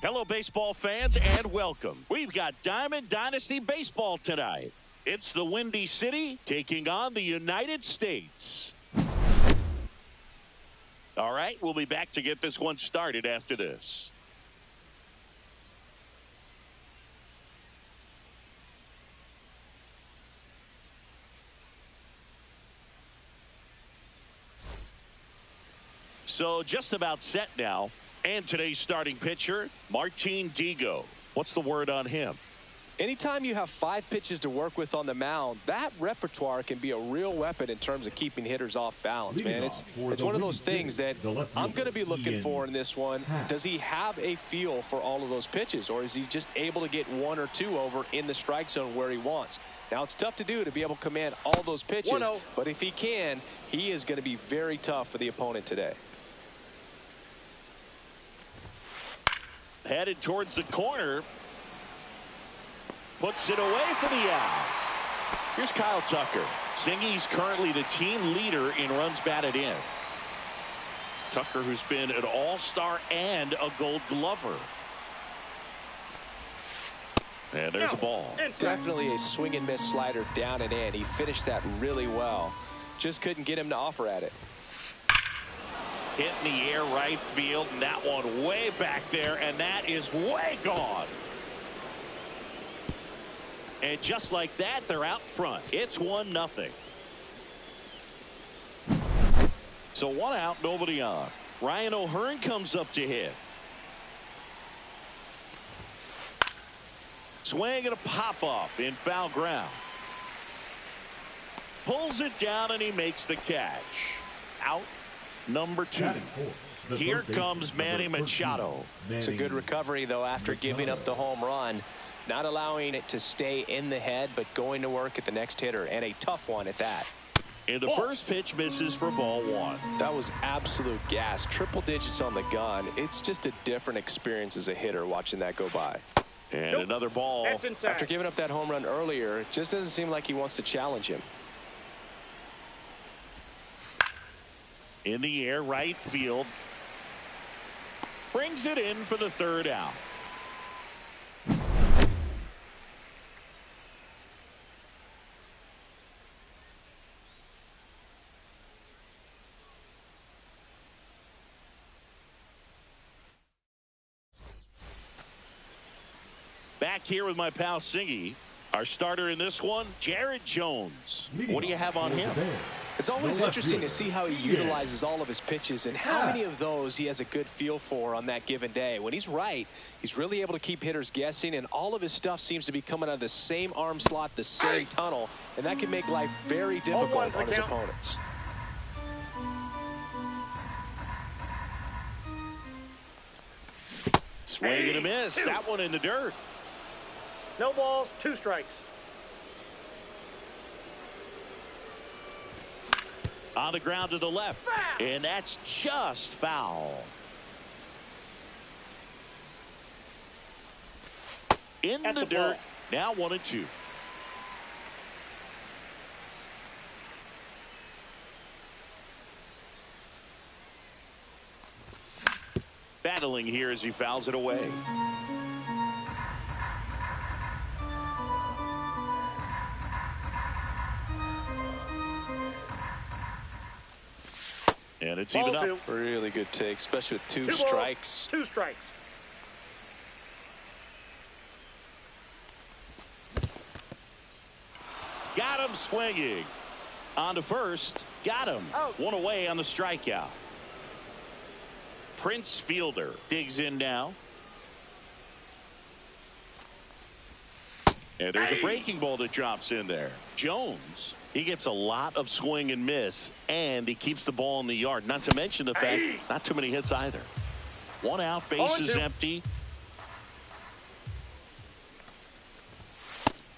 Hello, baseball fans, and welcome. We've got Diamond Dynasty Baseball tonight. It's the Windy City taking on the United States. All right, we'll be back to get this one started after this. So just about set now. And today's starting pitcher, Martin Digo. What's the word on him? Anytime you have 5 pitches to work with on the mound, that repertoire can be a real weapon in terms of keeping hitters off balance, man. It's one of those things that I'm going to be looking for in this one. Does he have a feel for all of those pitches, or is he just able to get 1 or 2 over in the strike zone where he wants? Now, it's tough to do, to be able to command all those pitches, but if he can, he is going to be very tough for the opponent today. Headed towards the corner. Puts it away for the out. Here's Kyle Tucker. Singy's currently the team leader in runs batted in. Tucker, who's been an all-star and a Gold Glover. And there's a ball. Definitely a swing and miss slider down and in. He finished that really well. Just couldn't get him to offer at it. Hit in the air right field, and that one way back there, and that is way gone. And just like that, they're out front. It's 1-0. So 1 out, nobody on. Ryan O'Hearn comes up to hit. Swing and a pop-off in foul ground. Pulls it down, and he makes the catch. Out. Number 2. Here comes Manny Machado. It's a good recovery, though, after giving up the home run. Not allowing it to stay in the head, but going to work at the next hitter, and a tough one at that. And the first pitch misses for ball 1. That was absolute gas. Triple digits on the gun. It's just a different experience as a hitter watching that go by. And another ball. After giving up that home run earlier, it just doesn't seem like he wants to challenge him. In the air, right field. Brings it in for the 3rd out. Back here with my pal Singy. Our starter in this one, Jared Jones. What do you have on him? It's always interesting to see how he utilizes all of his pitches and how many of those he has a good feel for on that given day. When he's right, he's really able to keep hitters guessing, and all of his stuff seems to be coming out of the same arm slot, the same tunnel, and that can make life very difficult on his opponents. Swing and a miss. That one in the dirt. No balls, 2 strikes. On the ground to the left. And that's just foul. In the dirt. Now 1-2. Battling here as he fouls it away. And it's even up. Really good take, especially with 2 strikes. 2 strikes. Got him swinging. On to first. Got him. Out. 1 away on the strikeout. Prince Fielder digs in now. And there's a breaking ball that drops in there. Jones, he gets a lot of swing and miss, and he keeps the ball in the yard. Not to mention the fact, not too many hits either. 1 out, bases empty.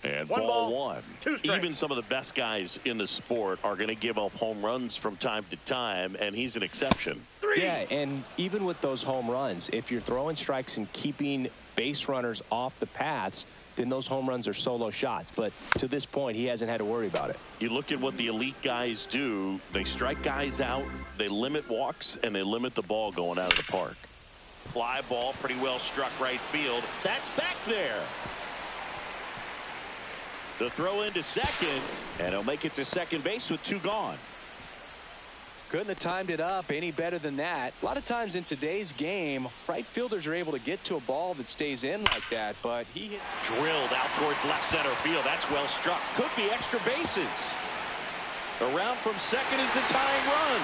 And ball 1. Even some of the best guys in the sport are going to give up home runs from time to time, and he's an exception. 3. Yeah, and even with those home runs, if you're throwing strikes and keeping base runners off the paths, then those home runs are solo shots. But to this point, he hasn't had to worry about it. You look at what the elite guys do. They strike guys out, they limit walks, and they limit the ball going out of the park. Fly ball, pretty well struck right field. That's back there. The throw into second, and he'll make it to second base with 2 gone. Couldn't have timed it up any better than that. A lot of times in today's game, right fielders are able to get to a ball that stays in like that, but he hit. Drilled out towards left center field. That's well struck. Could be extra bases. Around from second is the tying run.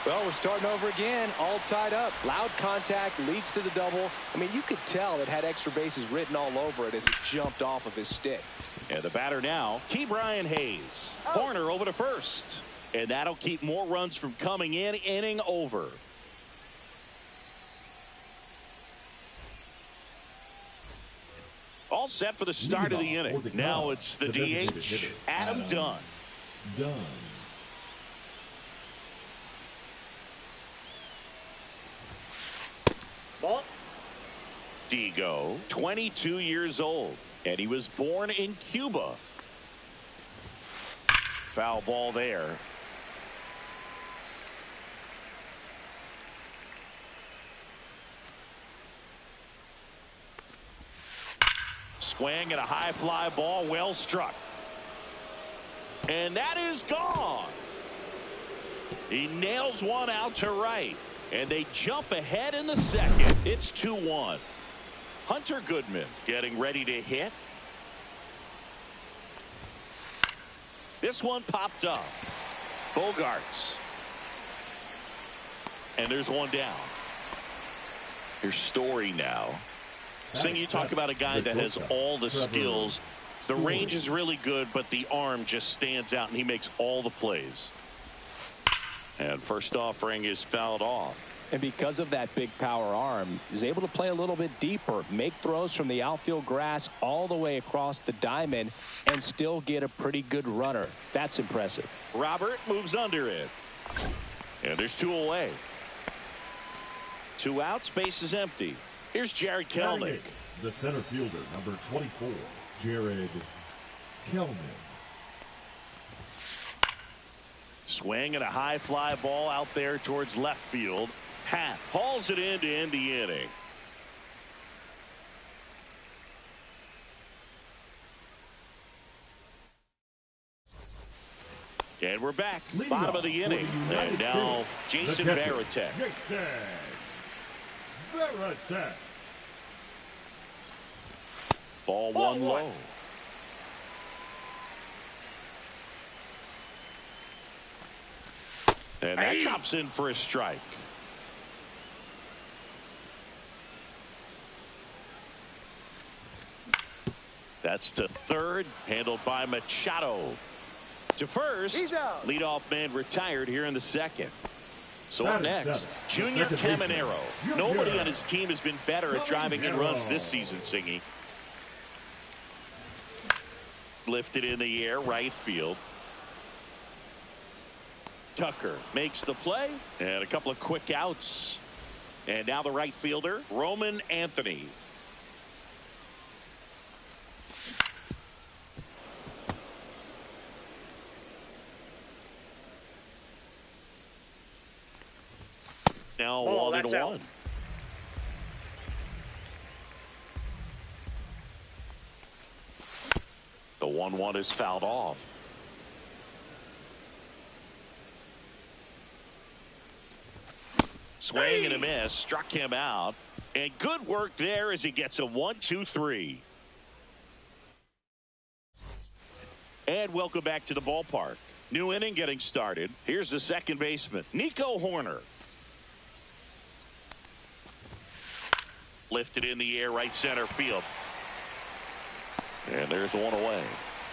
Well, we're starting over again, all tied up. Loud contact leads to the double. I mean, you could tell it had extra bases written all over it as it jumped off of his stick. And the batter now, Brian Hayes. Corner over to first. And that'll keep more runs from coming in. Inning over. All set for the start of the inning. Now it's the DH, Adam Dunn. Ball. Digo, 22 years old, and he was born in Cuba. Foul ball there. Swing and a high fly ball, well struck. And that is gone. He nails one out to right. And they jump ahead in the second. It's 2-1. Hunter Goodman getting ready to hit. This one popped up. Bogarts. And there's one down. Here's Story now. Sing, you talk about a guy that has all the skills. The range is really good, but the arm just stands out, and he makes all the plays. And first offering is fouled off. And because of that big power arm, he's able to play a little bit deeper, make throws from the outfield grass all the way across the diamond, and still get a pretty good runner. That's impressive. Robert moves under it. And there's 2 away. 2 outs, base is empty. Here's Jared Kelnick. The center fielder, number 24, Jared Kelnick. Swing and a high fly ball out there towards left field. Happ hauls it in to end the inning. And we're back. Bottom of the inning. And now Jason Varitek. Ball 1 low. And that drops in for a strike. That's to third, handled by Machado. To first, leadoff man retired here in the second. So up next, Junior Caminero. Nobody on his team has been better at driving in runs this season, Singy. Lifted in the air, right field. Tucker makes the play, and a couple of quick outs. And now the right fielder, Roman Anthony. Now 1-1. The 1-1 is fouled off. Swing and a miss, struck him out, and good work there as he gets a 1-2-3. And welcome back to the ballpark. New inning getting started. Here's the second baseman, Nico Hoerner. Lifted in the air, right center field. And there's one away.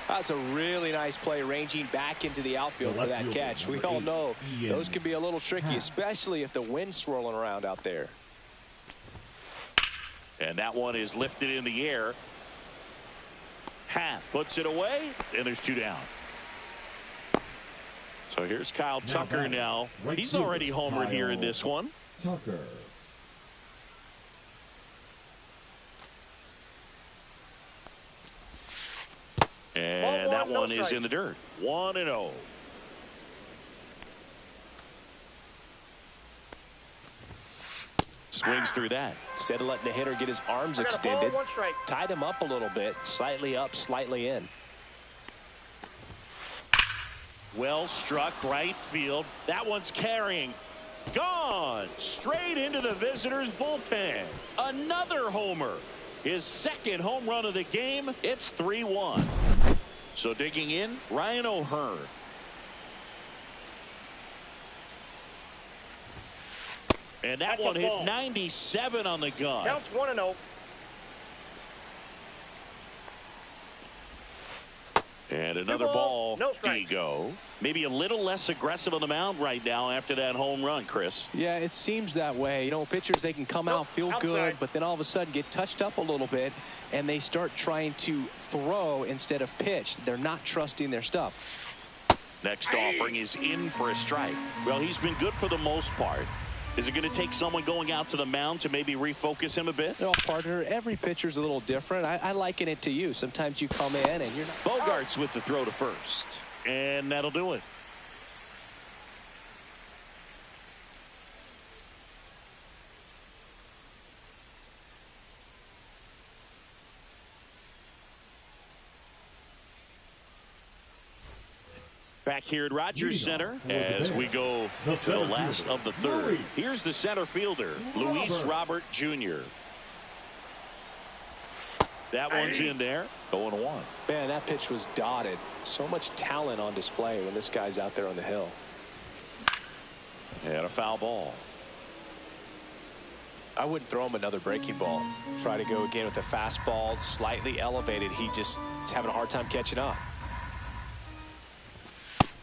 That's a really nice play, ranging back into the outfield for that catch. We all know those can be a little tricky, especially if the wind's swirling around out there. And that one is lifted in the air. Happ puts it away, and there's 2 down. So here's Kyle Tucker now. He's already homered here in this one. Tucker. And that one is in the dirt. 1-0. Swings through that. Instead of letting the hitter get his arms extended, tied him up a little bit, slightly up, slightly in. Well struck, right field. That one's carrying. Gone. Straight into the visitors' bullpen. Another homer. His second home run of the game. It's 3-1. So digging in, Ryan O'Hearn. And that one hit 97 on the gun. Counts 1-0. And another ball, Digo. Maybe a little less aggressive on the mound right now after that home run, Chris. Yeah, it seems that way. You know, pitchers, they can come out, feel good, but then all of a sudden get touched up a little bit, and they start trying to throw instead of pitch. They're not trusting their stuff. Next offering is in for a strike. Well, he's been good for the most part. Is it going to take someone going out to the mound to maybe refocus him a bit? No, partner, every pitcher's a little different. I liken it to you. Sometimes you come in and you're not. Bogarts with the throw to first. And that'll do it. Back here at Rogers Center as we go to the last of the third. Here's the center fielder, Luis Robert Jr. That one's in there. 0-1. Man, that pitch was dotted. So much talent on display when this guy's out there on the hill. And a foul ball. I wouldn't throw him another breaking ball. Try to go again with the fastball, slightly elevated. He just is having a hard time catching up.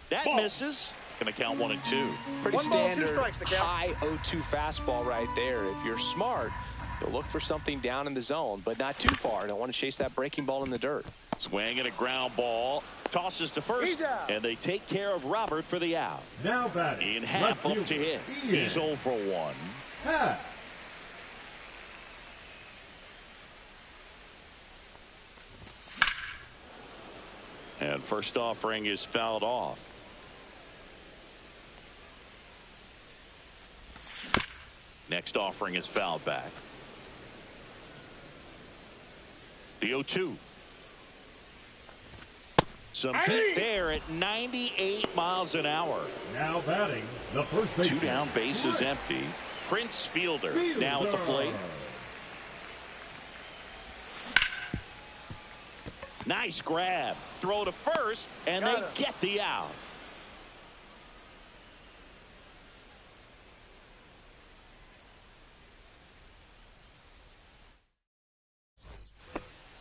That misses. Going to count 1 and 2. Pretty standard high 0-2 fastball right there. If you're smart, you'll look for something down in the zone, but not too far. Don't want to chase that breaking ball in the dirt. Swing and a ground ball. Tosses to first, and they take care of Robert for the out. Now batting. In half up to hit. He's 0 for 1. Happ. And first offering is fouled off. Next offering is fouled back. The 0-2. Some heat there at 98 miles an hour. Now batting, the first baseman. 2 down, base is empty. Prince Fielder now at the plate. Nice grab. Throw to first, and they get the out.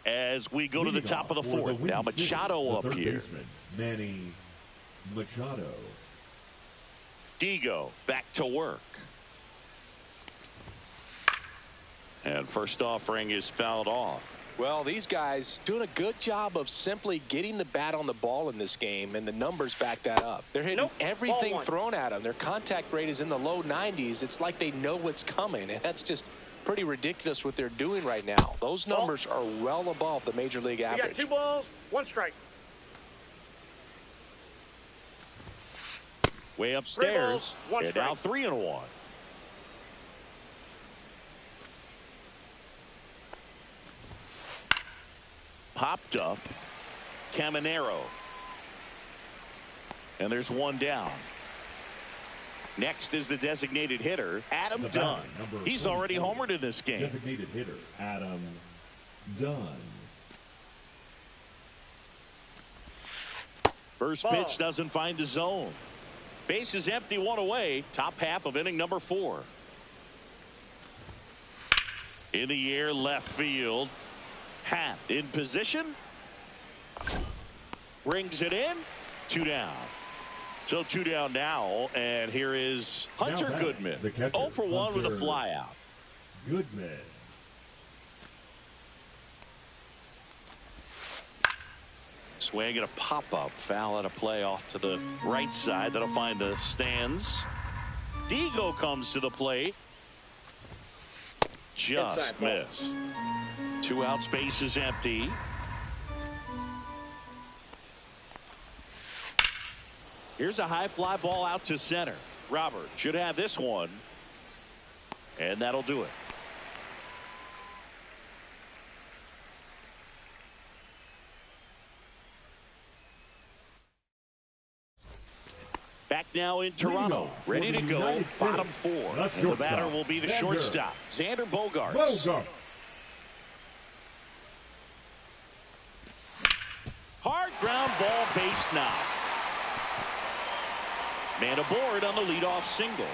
As we go to the top of the fourth. Now Machado up here. Manny Machado. Digo back to work. And first offering is fouled off. Well, these guys doing a good job of simply getting the bat on the ball in this game, and the numbers back that up. They're hitting everything thrown at them. Their contact rate is in the low 90s. It's like they know what's coming, and that's just pretty ridiculous what they're doing right now. Those numbers are well above the major league average. We got 2 balls, 1 strike. Way upstairs. 3 balls, 1 strike. Now 3-1. Popped up. Caminero. And there's 1 down. Next is the designated hitter, Adam Dunn. He's already homered in this game. Designated hitter, Adam Dunn. First pitch doesn't find the zone. Base is empty, 1 away. Top half of inning number 4. In the air, left field. Happ in position. Brings it in. 2 down. So 2 down now, and here is Hunter Goodman. 0 for 1 with a flyout. Goodman. Swing and a pop-up. Foul out of play off to the right side. That'll find the stands. Digo comes to the plate. Just missed. 2 out, space is empty. Here's a high fly ball out to center. Robert should have this one. And that'll do it. Back now in Toronto, ready to go, bottom 4. The batter will be the shortstop, Xander Bogaerts. Hard ground ball, base knock. Man aboard on the leadoff single.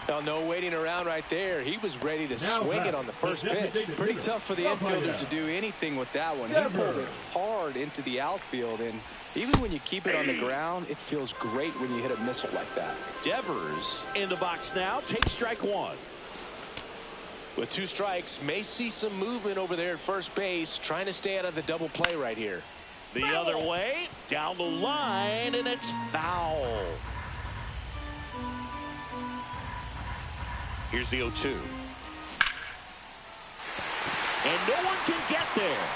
Now, no waiting around right there. He was ready to swing it on the first pitch. Pretty tough for the infielders to do anything with that one. He pulled it hard into the outfield, and even when you keep it on the ground, it feels great when you hit a missile like that. Devers in the box now. Take strike 1. With 2 strikes, may see some movement over there at first base, trying to stay out of the double play right here. The other way, down the line, and it's foul. Here's the 0-2. And no one can get there.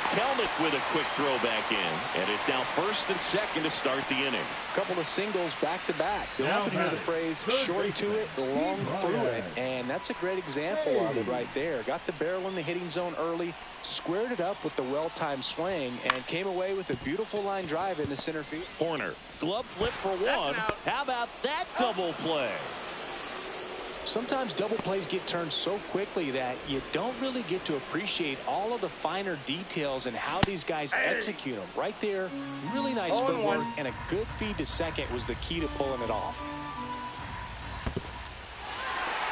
Kelnick with a quick throw back in. And it's now first and second to start the inning. A couple of singles back to back. You'll often hear the phrase short to it, long through it. And that's a great example of it right there. Got the barrel in the hitting zone early, squared it up with the well-timed swing, and came away with a beautiful line drive into center field. Horner, glove flip for 1. How about that double play? Sometimes double plays get turned so quickly that you don't really get to appreciate all of the finer details and how these guys execute them. Right there, really nice footwork, and a good feed to second was the key to pulling it off.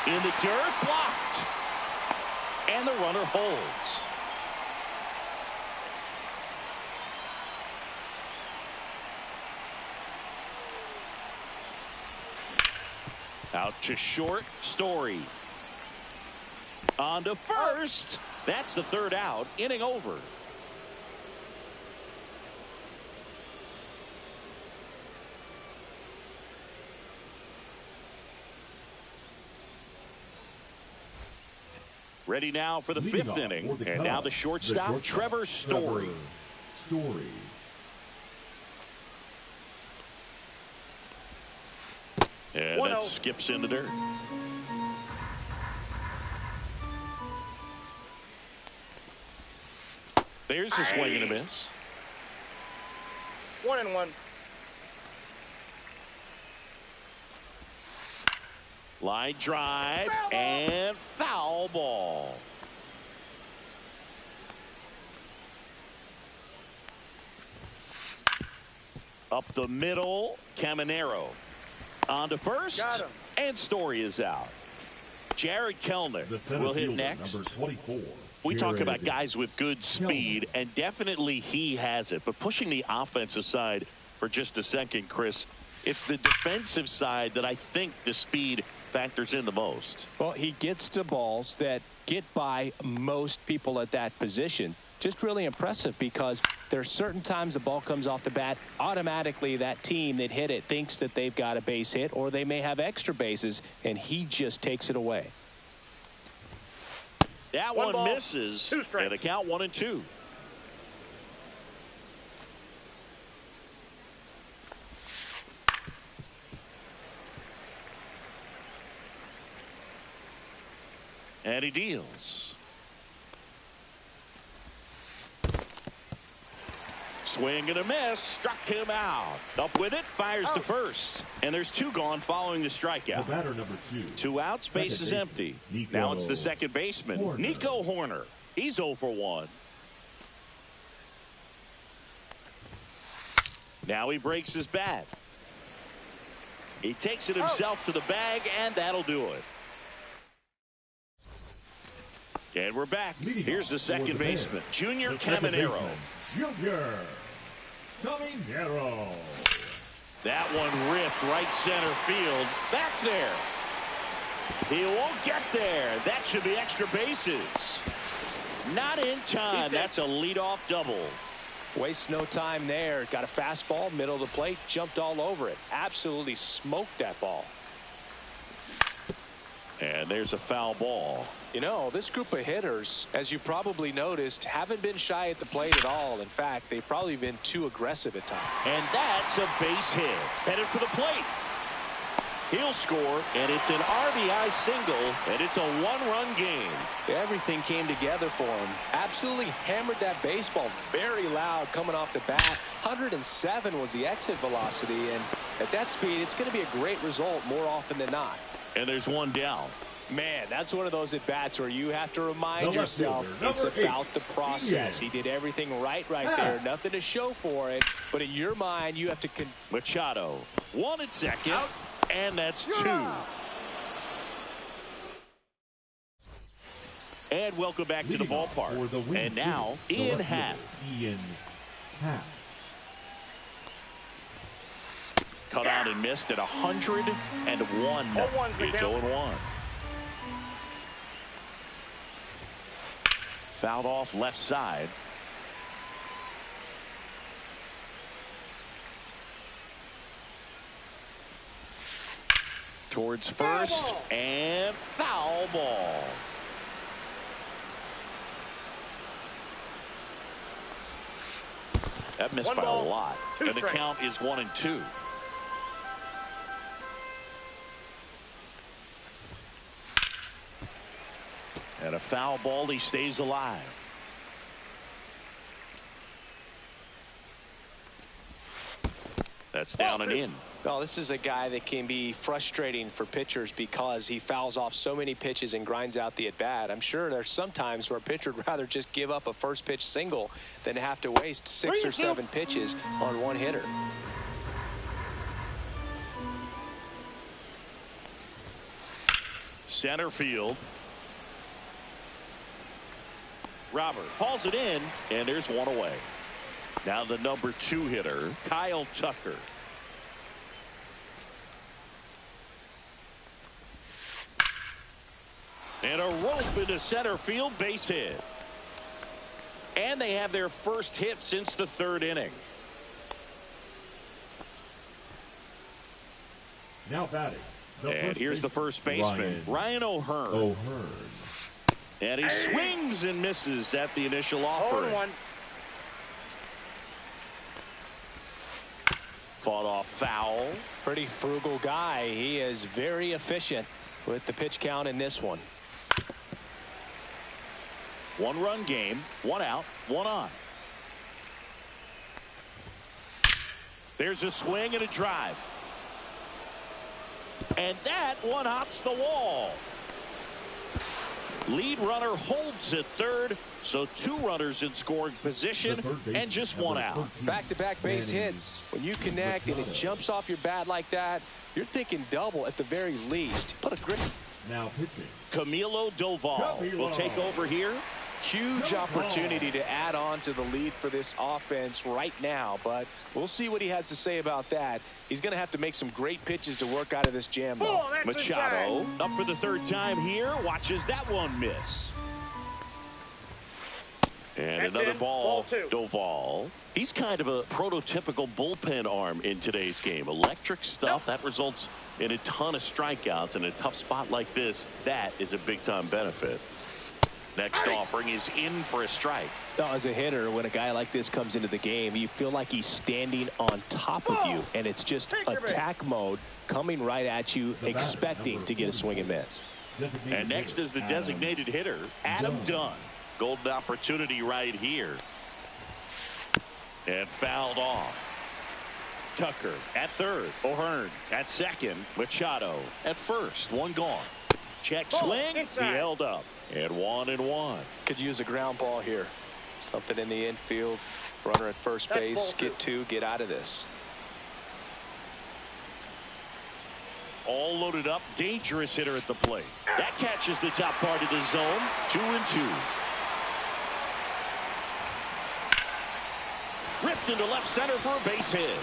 In the dirt, blocked. And the runner holds. Out to short, Story. On to first. That's the 3rd out. Inning over. Ready now for the 5th inning. And now the shortstop, Trevor Story. And that skips in the dirt. There's the swing and a miss. 1-1. Line drive and foul ball. Up the middle, Caminero. On to first, and Story is out. Jared Kelnick will hit next. Number 24. We talk about guys with good speed, and definitely he has it. But pushing the offensive side for just a second, Chris, it's the defensive side that I think the speed factors in the most. Well, he gets to balls that get by most people at that position. Just really impressive because there are certain times the ball comes off the bat, automatically that team that hit it thinks that they've got a base hit, or they may have extra bases, and he just takes it away. That one misses, and a count 1-2. And he deals. Swing and a miss, struck him out. Up with it, fires to first. And there's 2 gone following the strikeout. The batter number 2. 2 outs, base is empty. Now it's the second baseman, Nico Horner. He's 0 for 1. Now he breaks his bat. He takes it himself to the bag, and that'll do it. And we're back. Here's the second baseman, Junior Caminero. Junior Caminero. That one ripped right center field. Back there. He won't get there. That should be extra bases. Not in time. That's a leadoff double. Waste no time there. Got a fastball, middle of the plate, jumped all over it. Absolutely smoked that ball. And there's a foul ball. You know, this group of hitters, as you probably noticed, haven't been shy at the plate at all. In fact, they've probably been too aggressive at times. And that's a base hit. Headed for the plate. He'll score, and it's an RBI single, and it's a one-run game. Everything came together for him. Absolutely hammered that baseball very loud coming off the bat. 107 was the exit velocity, and at that speed, it's going to be a great result more often than not. And there's one down. Man, that's one of those at-bats where you have to remind yourself it's about the process. He did everything right there. Nothing to show for it, but in your mind, you have to... Machado, 1 at second. Out. And that's 2. And welcome back to the ballpark. And now, Ian Happ. Cut out and missed at 101. It's 0-1. Fouled off left side. Towards first, and foul ball. That missed by a lot. And the count is 1-2. And a foul ball, he stays alive. That's down and in. Well, this is a guy that can be frustrating for pitchers because he fouls off so many pitches and grinds out the at-bat. I'm sure there's some times where a pitcher would rather just give up a first pitch single than have to waste 6 or 7 pitches on one hitter. Center field. Robert hauls it in, and there's one away. Now the number 2 hitter, Kyle Tucker. And a rope into center field, base hit. And they have their first hit since the 3rd inning. Now batting. And here's the first baseman, Ryan O'Hearn. And he swings and misses at the initial offering. Fought off foul. Pretty frugal guy. He is very efficient with the pitch count in this one. 1-run game, 1 out, 1 on. There's a swing and a drive. And that one hops the wall. Lead runner holds at third, so 2 runners in scoring position and just 1 out. Back-to-back base hits. When you connect and it jumps off your bat like that, you're thinking double at the very least. Put a grip. Now pitching. Camilo Doval will take over here. Huge opportunity to add on to the lead for this offense right now, but we'll see what he has to say about that. He's going to have to make some great pitches to work out of this jam, though. Machado up for the 3rd time here, watches that one miss. And that's another ball, Doval. He's kind of a prototypical bullpen arm in today's game. Electric stuff that results in a ton of strikeouts in a tough spot like this. That is a big-time benefit. Next offering is in for a strike. Now, as a hitter, when a guy like this comes into the game, you feel like he's standing on top of you, and it's just attack mode coming right at you, expecting to get a swing and miss. And next is the designated hitter, Adam Dunn. Golden opportunity right here. And fouled off. Tucker at 3rd. O'Hearn at 2nd. Machado at 1st. 1 gone. Check swing. He held up. And 1-1. Could use a ground ball here. Something in the infield. Runner at first base. Get 2. Get out of this. All loaded up. Dangerous hitter at the plate. That catches the top part of the zone. 2-2. Ripped into left center for a base hit.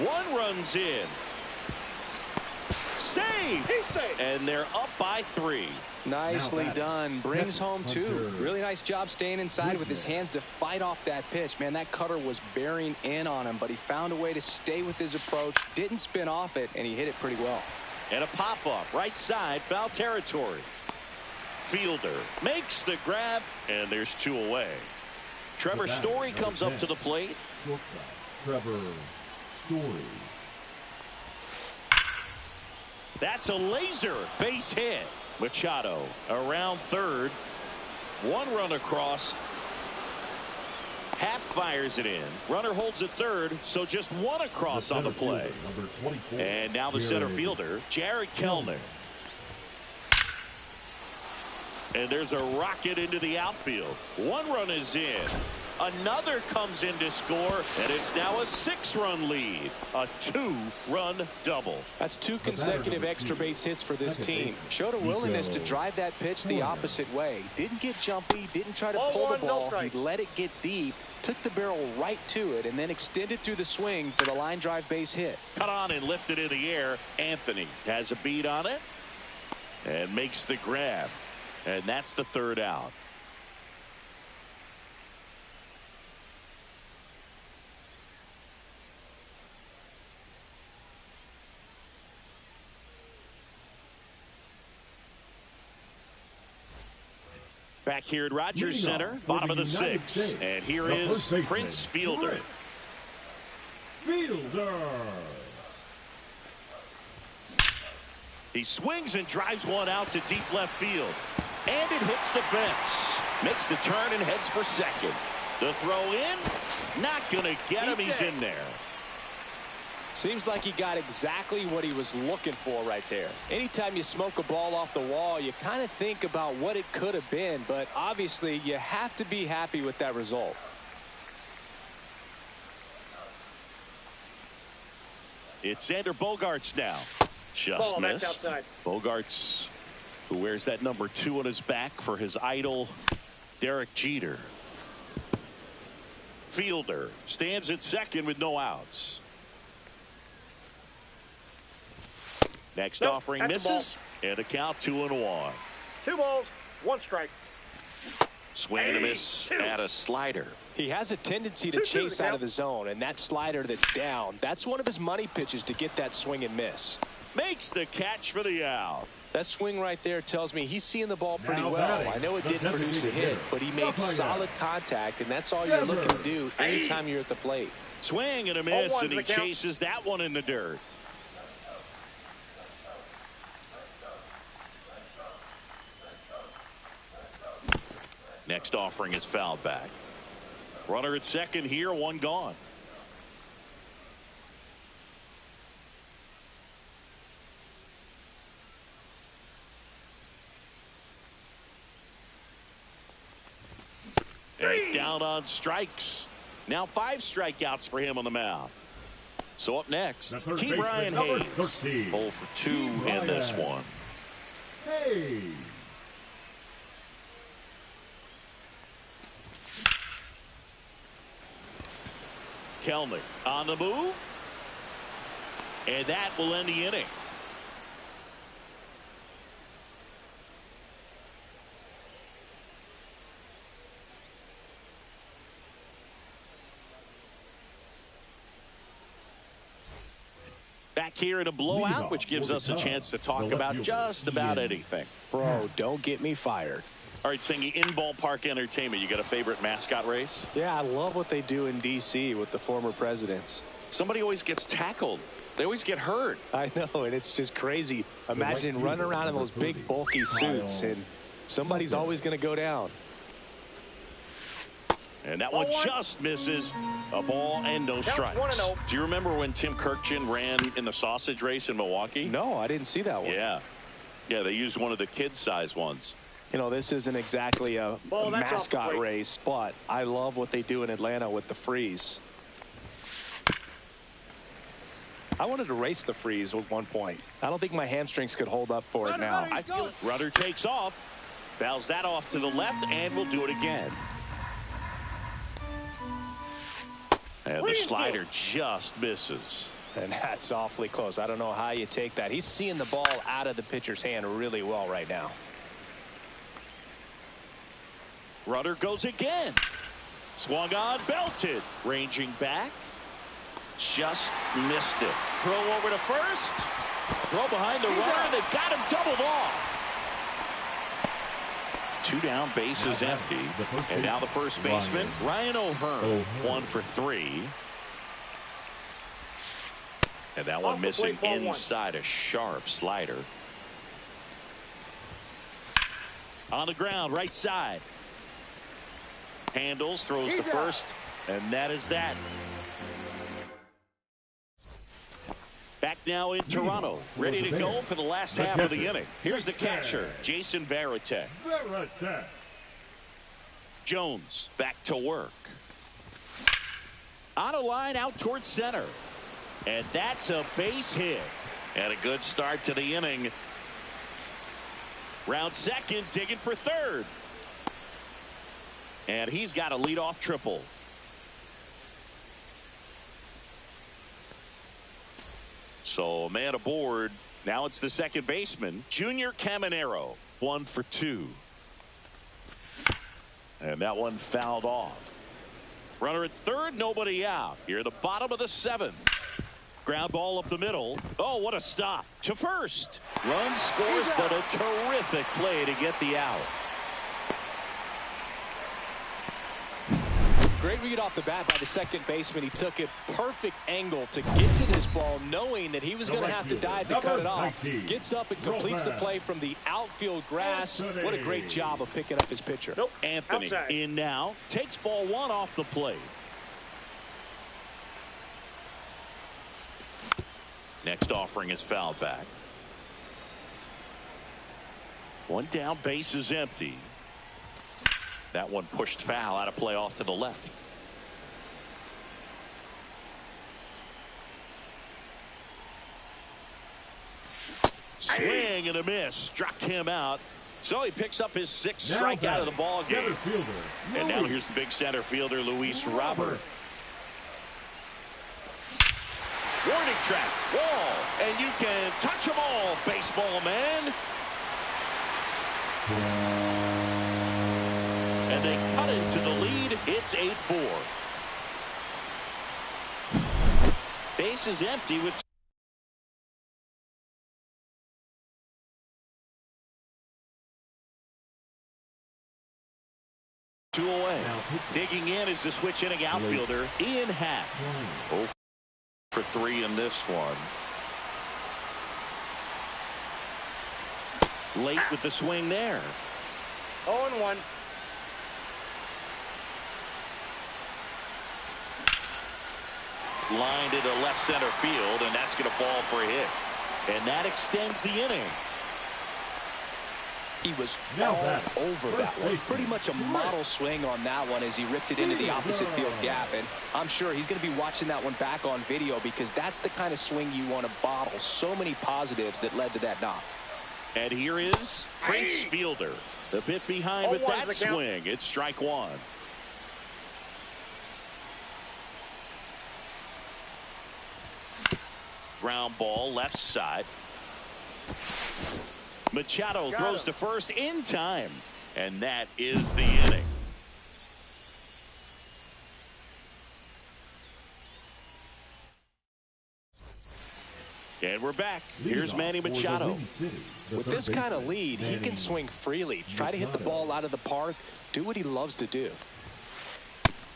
One runs in. Save! And they're up by 3. Nicely done. Brings home 2. Really nice job staying inside with his hands to fight off that pitch. Man, that cutter was bearing in on him, but he found a way to stay with his approach, didn't spin off it, and he hit it pretty well. And a pop-up right side, foul territory. Fielder makes the grab, and there's 2 away. Trevor Story comes up to the plate. Trevor Story. That's a laser base hit. Machado around third. 1 run across. Happ fires it in. Runner holds at third, so just 1 across on the play. And now the center fielder, Jared Kellner. And there's a rocket into the outfield. 1 run is in. Another comes in to score, and it's now a 6-run lead. A 2-run double. That's 2 consecutive extra base hits for this team. Showed a willingness to drive that pitch the opposite way. Didn't get jumpy, didn't try to pull the ball. He let it get deep, took the barrel right to it, and then extended through the swing for the line drive base hit. Cut on and lifted in the air. Anthony has a beat on it and makes the grab. And that's the 3rd out. Back here at Rogers Center, bottom of the 6th. And here is Prince Fielder. He swings and drives one out to deep left field. And it hits the fence. Makes the turn and heads for second. The throw in, not going to get him. He's in there. Seems like he got exactly what he was looking for right there. Anytime you smoke a ball off the wall, you kind of think about what it could have been, but obviously you have to be happy with that result. It's Xander Bogaerts now. Just missed. Bogaerts, who wears that number 2 on his back for his idol, Derek Jeter. Fielder stands at second with no outs. Next offering misses, and a count 2-1. 2 balls, 1 strike. Swing and a miss at a slider. He has a tendency to chase out of the zone, and that slider that's down, that's one of his money pitches to get that swing and miss. Makes the catch for the out. That swing right there tells me he's seeing the ball pretty well. I know it didn't produce a hit, but he made solid contact, and that's all you're looking to do anytime you're at the plate. Swing and a miss, and he chases that one in the dirt. Next offering is fouled back. Runner at second here, 1 gone. And down on strikes. Now 5 strikeouts for him on the mound. So up next, Ke'Bryan Hayes. 0 for 2 in this one. Hayes. Kellner on the move. And that will end the inning. Back here in a blowout, which gives us a chance to talk about just about anything. Bro, don't get me fired. All right, Singy, in ballpark entertainment, you got a favorite mascot race? Yeah, I love what they do in D.C. with the former presidents. Somebody always gets tackled. They always get hurt. I know, and it's just crazy. Imagine running around in those big, bulky suits, and somebody's always going to go down. And that one just misses. A ball and no strikes. Do you remember when Tim Kirkjian ran in the sausage race in Milwaukee? No, I didn't see that one. Yeah. Yeah, they used one of the kid-size ones. You know, this isn't exactly a mascot race, but I love what they do in Atlanta with the freeze. I wanted to race the freeze at one point. I don't think my hamstrings could hold up for it now. I feel Rudder takes off, fouls that off to the left, and will do it again. And the slider just misses. And that's awfully close. I don't know how you take that. He's seeing the ball out of the pitcher's hand really well right now. Rudder goes again. Swung on, belted. Ranging back. Just missed it. Throw over to first. Throw behind the runner. They've got him doubled off. 2 down, bases empty. And now the first baseman, Ryan O'Hearn, 1 for 3. And that one missing inside a sharp slider. On the ground, right side. Handles, throws to first, and that is that. Back now in Toronto, ready to go for the last half of the inning. Here's the catcher, Jason Varitek. Jones back to work. On a line out towards center. And that's a base hit. And a good start to the inning. Round second, digging for third. And he's got a leadoff triple. So a man aboard. Now it's the second baseman, Junior Caminero, 1 for 2. And that one fouled off. Runner at third, nobody out. Here at the bottom of the 7th. Ground ball up the middle. Oh, what a stop. To first. Run scores, but a terrific play to get the out. Great read off the bat by the second baseman. He took a perfect angle to get to this ball, knowing that he was going to have to dive to cut it off. Gets up and completes the play from the outfield grass. What a great job of picking up his pitcher. Anthony in now. Takes ball 1 off the plate. Next offering is fouled back. 1 down, base is empty. That one pushed foul, out of play off to the left. Swing and a miss. Struck him out. So he picks up his 6th strikeout of the ball game. And now here's the big center fielder, Luis Robert. Warning track, wall, and you can touch them all, baseball man. And they cut into the lead. It's 8-4. Base is empty with 2 away. Digging in is the switch inning outfielder, Ian Happ. 0 for 3 in this one. Late with the swing there. 0-1. Lined into left center field, and that's going to fall for a hit. And that extends the inning. He was all over that one. Pretty much a model swing on that one as he ripped it into the opposite field gap. And I'm sure he's going to be watching that one back on video, because that's the kind of swing you want to bottle. So many positives that led to that knock. And here is Prince Fielder. The bit behind with that swing. It's strike 1. Ground ball left side. Machado throws to first in time. And that is the inning. And we're back. Here's Manny Machado. With this kind of lead, he can swing freely, try to hit the ball out of the park, do what he loves to do.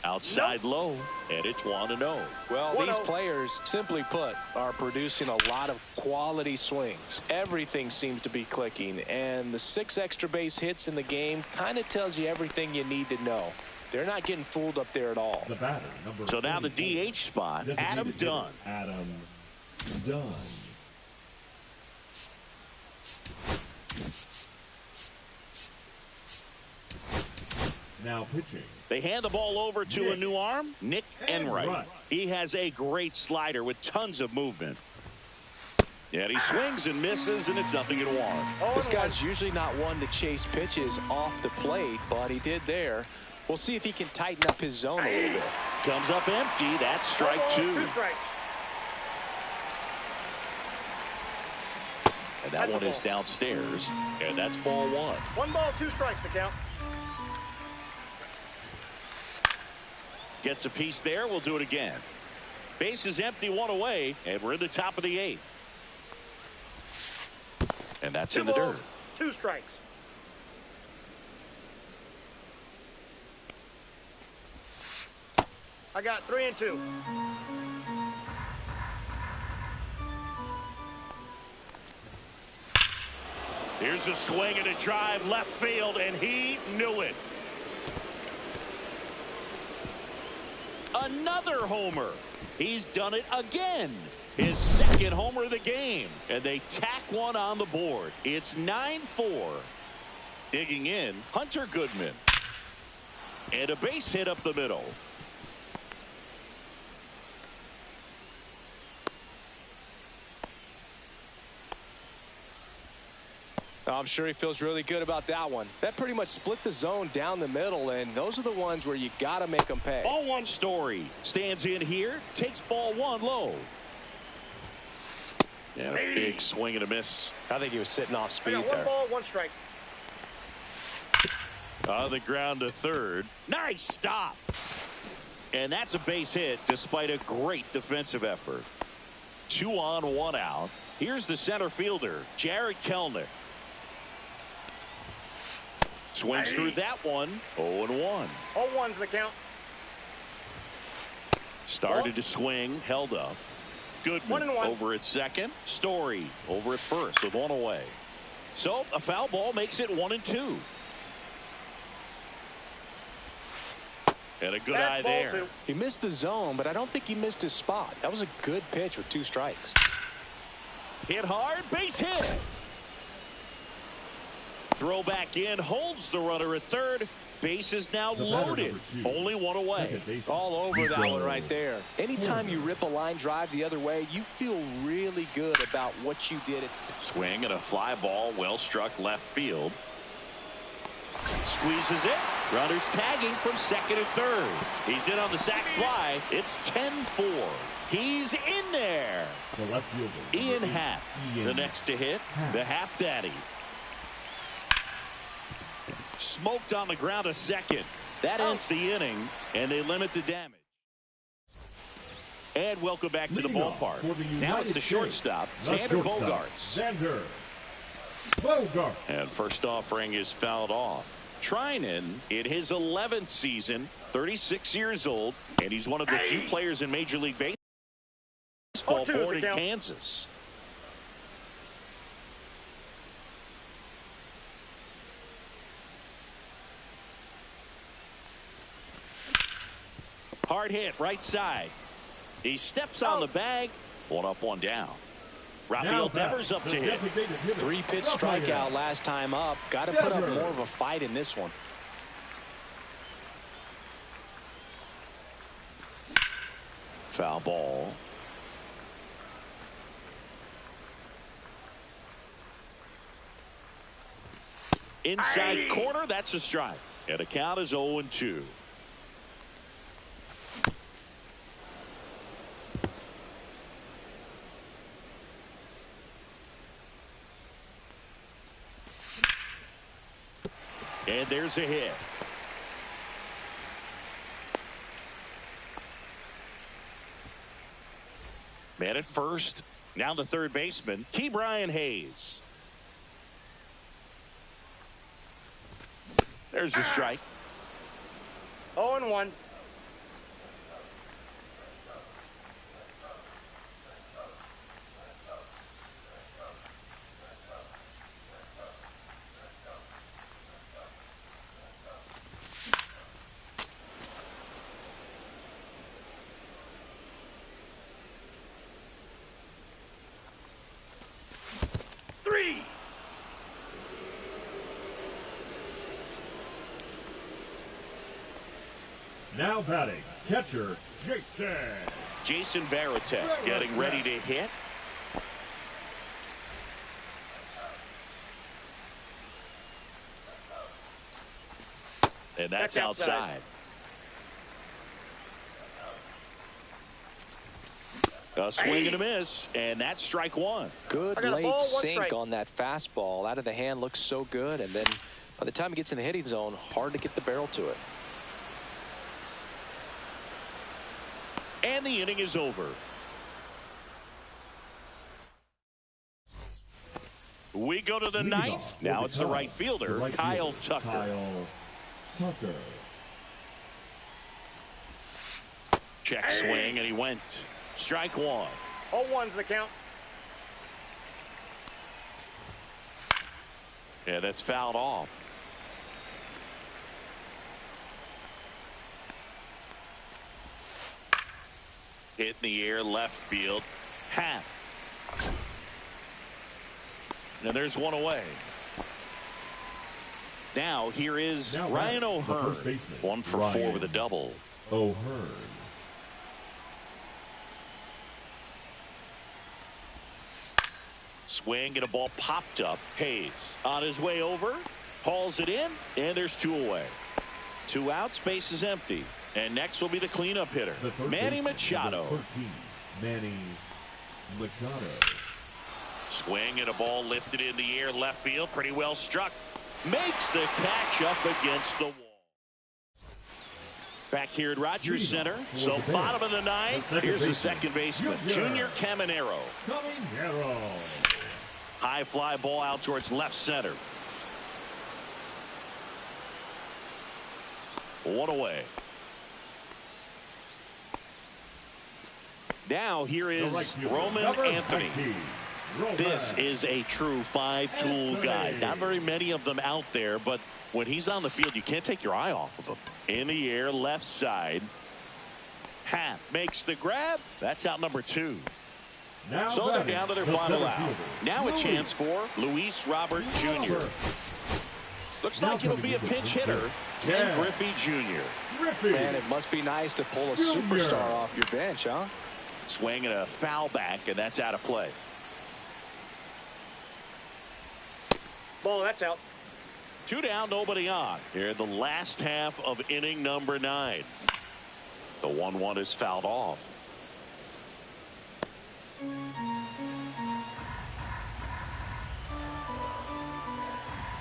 Outside low, and it's 1-0. Well, these players, simply put, are producing a lot of quality swings. Everything seems to be clicking, and the 6 extra base hits in the game kind of tells you everything you need to know. They're not getting fooled up there at all. So now the DH spot, Adam Dunn. Now pitching. They hand the ball over to a new arm, Nick Enright. He has a great slider with tons of movement. And he swings and misses, and it's 0-1. This guy's usually not one to chase pitches off the plate, but he did there. We'll see if he can tighten up his zone a little bit. Comes up empty. That's strike 2. 2 strikes. And that one is downstairs, and that's ball 1. 1 ball, 2 strikes to count. Gets a piece there. We'll do it again. Base is empty, 1 away, and we're in the top of the 8th. And that's 2 in the balls, dirt. 2 strikes. I got 3 and 2. Here's a swing and a drive left field, and he knew it. Another homer. He's done it again. His second homer of the game, and they tack one on the board. It's 9-4. Digging in, Hunter Goodman. And a base hit up the middle. I'm sure he feels really good about that one. That pretty much split the zone down the middle, and those are the ones where you got to make them pay. Ball 1 Story stands in here, takes ball 1 low. And a big swing and a miss. I think he was sitting off speed I got 1 there. ball, 1 strike. On the ground to third. Nice stop. And that's a base hit despite a great defensive effort. 2 on, 1 out. Here's the center fielder, Jared Kelenic. Swings through that one. 0-1. All 1's the count. Started to swing, held up. Goodman 1-1. over at second. Story over at first with 1 away. So a foul ball makes it 1-2. And a good eye there. 2. He missed the zone, but I don't think he missed his spot. That was a good pitch with 2 strikes. Hit hard, base hit. Throw back in, holds the runner at third. Base is now loaded. Only 1 away. All over that one right there. Anytime you rip a line drive the other way, you feel really good about what you did. Swing and a fly ball, well struck left field. Squeezes it. Runners tagging from second and third. He's in on the sac fly. It's 10-4. He's in there. The left fielder, Ian Happ, the next to hit, the Happ Daddy. Smoked on the ground a second. That ends the inning, and they limit the damage. And welcome back to the ballpark. Now it's the shortstop, Xander Bogaerts. Xander Bogaerts. And first offering is fouled off. Trinan in his 11th season, 36 years old, and he's one of the few players in Major League Baseball born in Kansas. Hard hit, right side. He steps on the bag. 1 up, 1 down. Rafael Devers up to hit. 3-pitch strikeout last time up. Got to put up more of a fight in this one. Foul ball. Inside corner, that's a strike. And the count is 0-2. And there's a hit. Man at first. Now the third baseman, Ke'Bryan Hayes. There's a strike. 0-1. Now batting, catcher, Jason Varitek getting ready to hit. And that's outside. A swing and a miss, and that's strike one. Good late sink on that fastball. Out of the hand, looks so good, and then by the time it gets in the hitting zone, hard to get the barrel to it. And the inning is over. We go to the ninth. Now it's the right fielder, Kyle Tucker. Check swing, and he went. Strike one. 0-1's the count. Yeah, that's fouled off. Hit in the air, left field. Half. And there's one away. Now here is Ryan O'Hearn. 1 for 4 with a double. O'Hearn. Swing and a ball popped up. Hayes on his way over. Hauls it in, and there's 2 away. 2 outs, base is empty. And next will be the cleanup hitter, Manny Machado. 13, Manny Machado. Swing and a ball lifted in the air, left field, pretty well struck. Makes the catch up against the wall. Back here at Rogers Center, so bottom of the ninth. Here's the second baseman, Junior Caminero. High fly ball out towards left center. 1 away. Now here is Roman Anthony. This is a true 5-tool guy. Not very many of them out there, but when he's on the field, you can't take your eye off of him. In the air, left side. Half makes the grab. That's out number 2. So they're down to their final out. Now a chance for Luis Robert Jr. Looks like it'll be a pinch hitter, Ken Griffey Jr. Man, it must be nice to pull a superstar off your bench, huh? Swing and a foul back, and that's out of play. Ball, that's out. 2 down, nobody on. Here, the last half of inning number 9. The 1-1 is fouled off.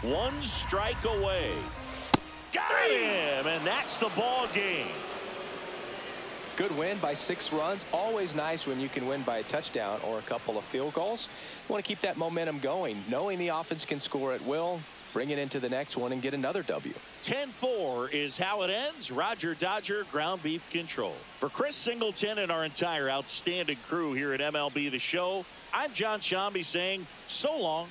One strike away. Got him, and that's the ball game. Good win by 6 runs. Always nice when you can win by a touchdown or a couple of field goals. You want to keep that momentum going, knowing the offense can score at will. Bring it into the next one and get another W. 10-4 is how it ends. Roger Dodger, ground beef control. For Chris Singleton and our entire outstanding crew here at MLB The Show, I'm John Shambi saying so long.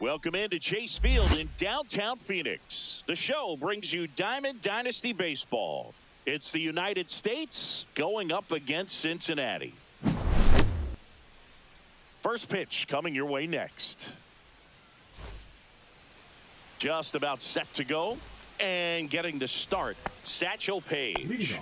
Welcome into Chase Field in downtown Phoenix. The show brings you Diamond Dynasty Baseball. It's the United States going up against Cincinnati. First pitch coming your way next. Just about set to go. And getting to start, Satchel Paige.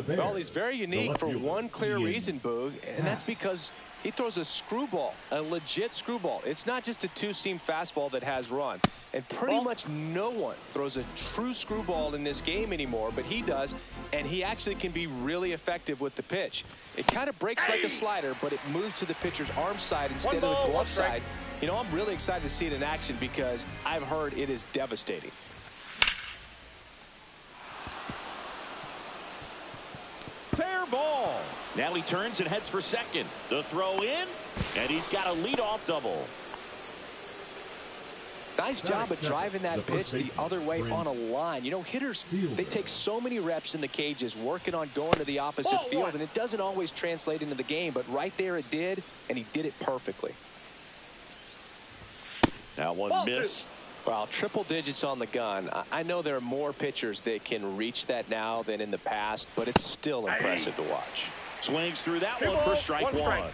Well, he's very unique for one clear reason, Boog, and that's because he throws a screwball, a legit screwball. It's not just a two-seam fastball that has run. And pretty much no one throws a true screwball in this game anymore, but he does, and he actually can be really effective with the pitch. It kind of breaks like a slider, but it moves to the pitcher's arm side instead of the glove side. You know, I'm really excited to see it in action because I've heard it is devastating. Fair ball. Now he turns and heads for second. The throw in, and he's got a leadoff double. Nice job of driving that pitch the other way on a line. You know, hitters, they take so many reps in the cages working on going to the opposite field, and it doesn't always translate into the game, but right there it did, and he did it perfectly. That one missed. Well, triple digits on the gun. I know there are more pitchers that can reach that now than in the past, but it's still impressive to watch. Swings through that one for strike one.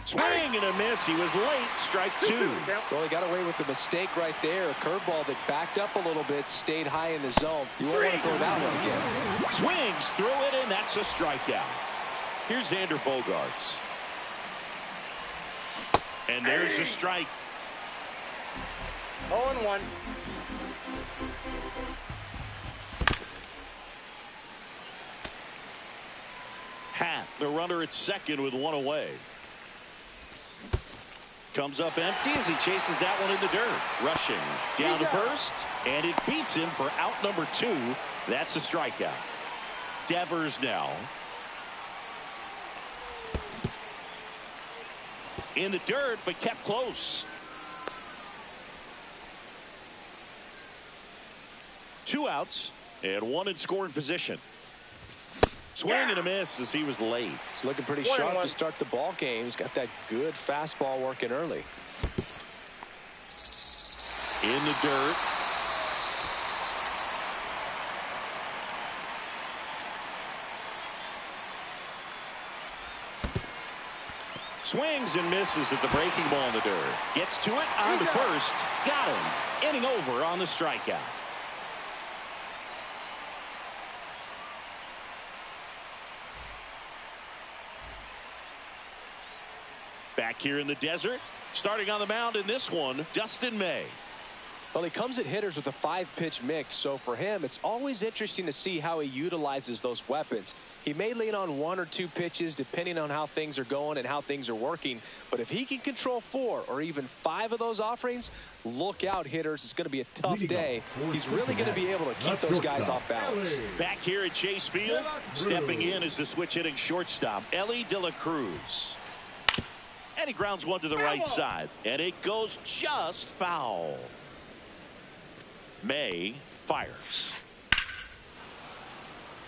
Swing and a miss. He was late. Strike two. Well, he got away with the mistake right there. A curveball that backed up a little bit, stayed high in the zone. You won't want to throw that one again. Swings through it, and that's a strikeout. Here's Xander Bogaerts. And there's a strike. 0-1. Happ, the runner at second with one away. Comes up empty as he chases that one in the dirt. Rushing down to first, and it beats him for out number 2. That's a strikeout. Devers now. In the dirt, but kept close. 2 outs and 1 in scoring position. Swing and a miss as he was late. He's looking pretty sharp to start the ball game. He's got that good fastball working early. In the dirt. Swings and misses at the breaking ball in the dirt. Gets to it on to first. Got him. Inning over on the strikeout. Back here in the desert. Starting on the mound in this one, Dustin May. Well, he comes at hitters with a 5-pitch mix, so for him, it's always interesting to see how he utilizes those weapons. He may lean on 1 or 2 pitches depending on how things are going and how things are working, but if he can control 4 or even 5 of those offerings, look out, hitters. It's going to be a tough day. He's really going to be able to keep those guys off balance. Back here at Chase Field, stepping in as the switch-hitting shortstop, Ellie De La Cruz. And he grounds one to the right side, and it goes just foul. May fires.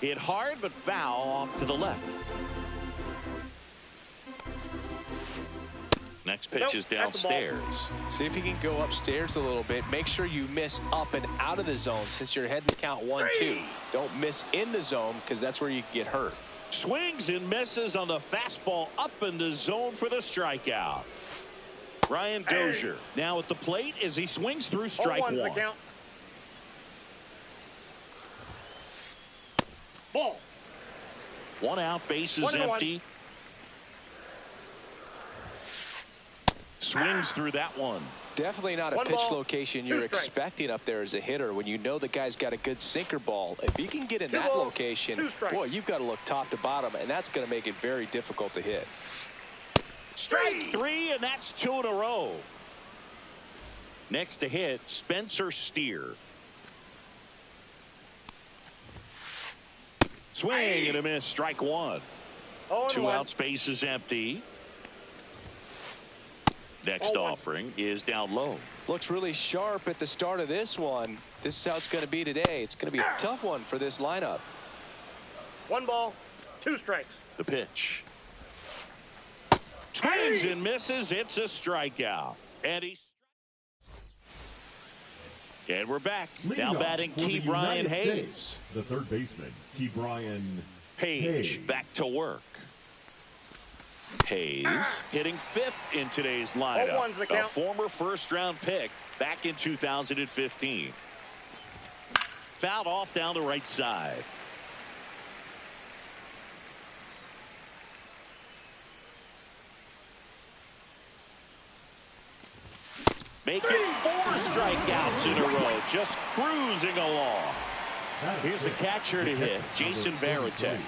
Hit hard, but foul off to the left. Next pitch is downstairs. See if you can go upstairs a little bit. Make sure you miss up and out of the zone since you're heading to count 1-2. Don't miss in the zone because that's where you can get hurt. Swings and misses on the fastball up in the zone for the strikeout. Ryan Dozier now at the plate as he swings through strike 1. Ball. 1 out, bases empty. Swings through that one. Definitely not a pitch location you're expecting up there as a hitter when you know the guy's got a good sinker ball. If you can get in that location, boy, you've got to look top to bottom, and that's going to make it very difficult to hit. Strike 3, and that's 2 in a row. Next to hit, Spencer Steer. Swing and a miss, strike 1. 2 outs, base is empty. Next offering is down low. Looks really sharp at the start of this one. This is how it's going to be today. It's going to be a tough one for this lineup. 1 ball, 2 strikes. The pitch. Swings and misses. It's a strikeout. And we're back. Now batting Ke'Bryan Hayes. The third baseman, Ke'Bryan Hayes back to work. Hayes hitting fifth in today's lineup. A former first-round pick back in 2015. Fouled off down the right side. Making 4 strikeouts in a row, just cruising along. Here's the catcher to hit, Jason Varitek.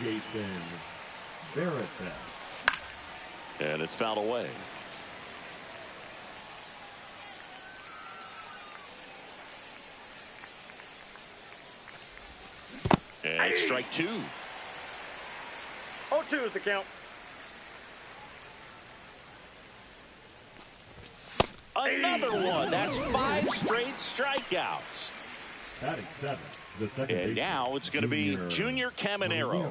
Jason Varitek. And it's fouled away. And it's strike 2. 0-2 is the count. Another one. That's 5 straight strikeouts. Batting 7. The second and now it's going to be Junior Caminero.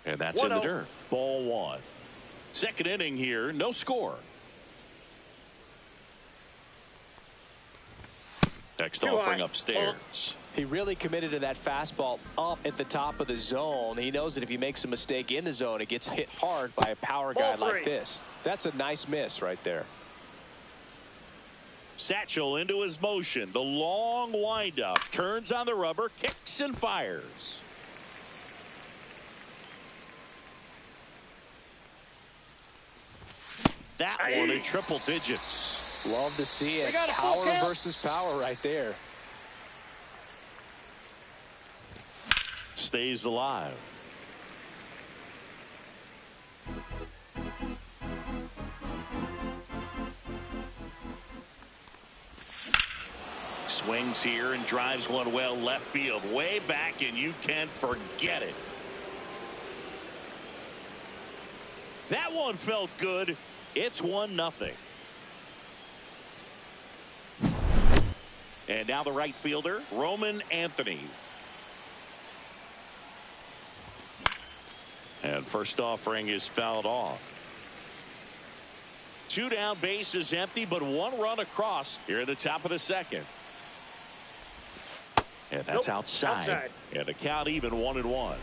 And that's in the dirt. Ball 1. Second inning here. No score. Next offering upstairs. He really committed to that fastball up at the top of the zone. He knows that if he makes a mistake in the zone, it gets hit hard by a power guy like this. That's a nice miss right there. Satchel into his motion. The long windup. Turns on the rubber. Kicks and fires. That one in triple digits. Love to see it. Power versus power right there. Stays alive. Swings here and drives one well left field. Way back, and you can forget it. That one felt good. It's 1-0. And now the right fielder, Roman Anthony. And first offering is fouled off. 2 down, bases empty, but 1 run across here at the top of the second. And that's outside. And the count even 1-1.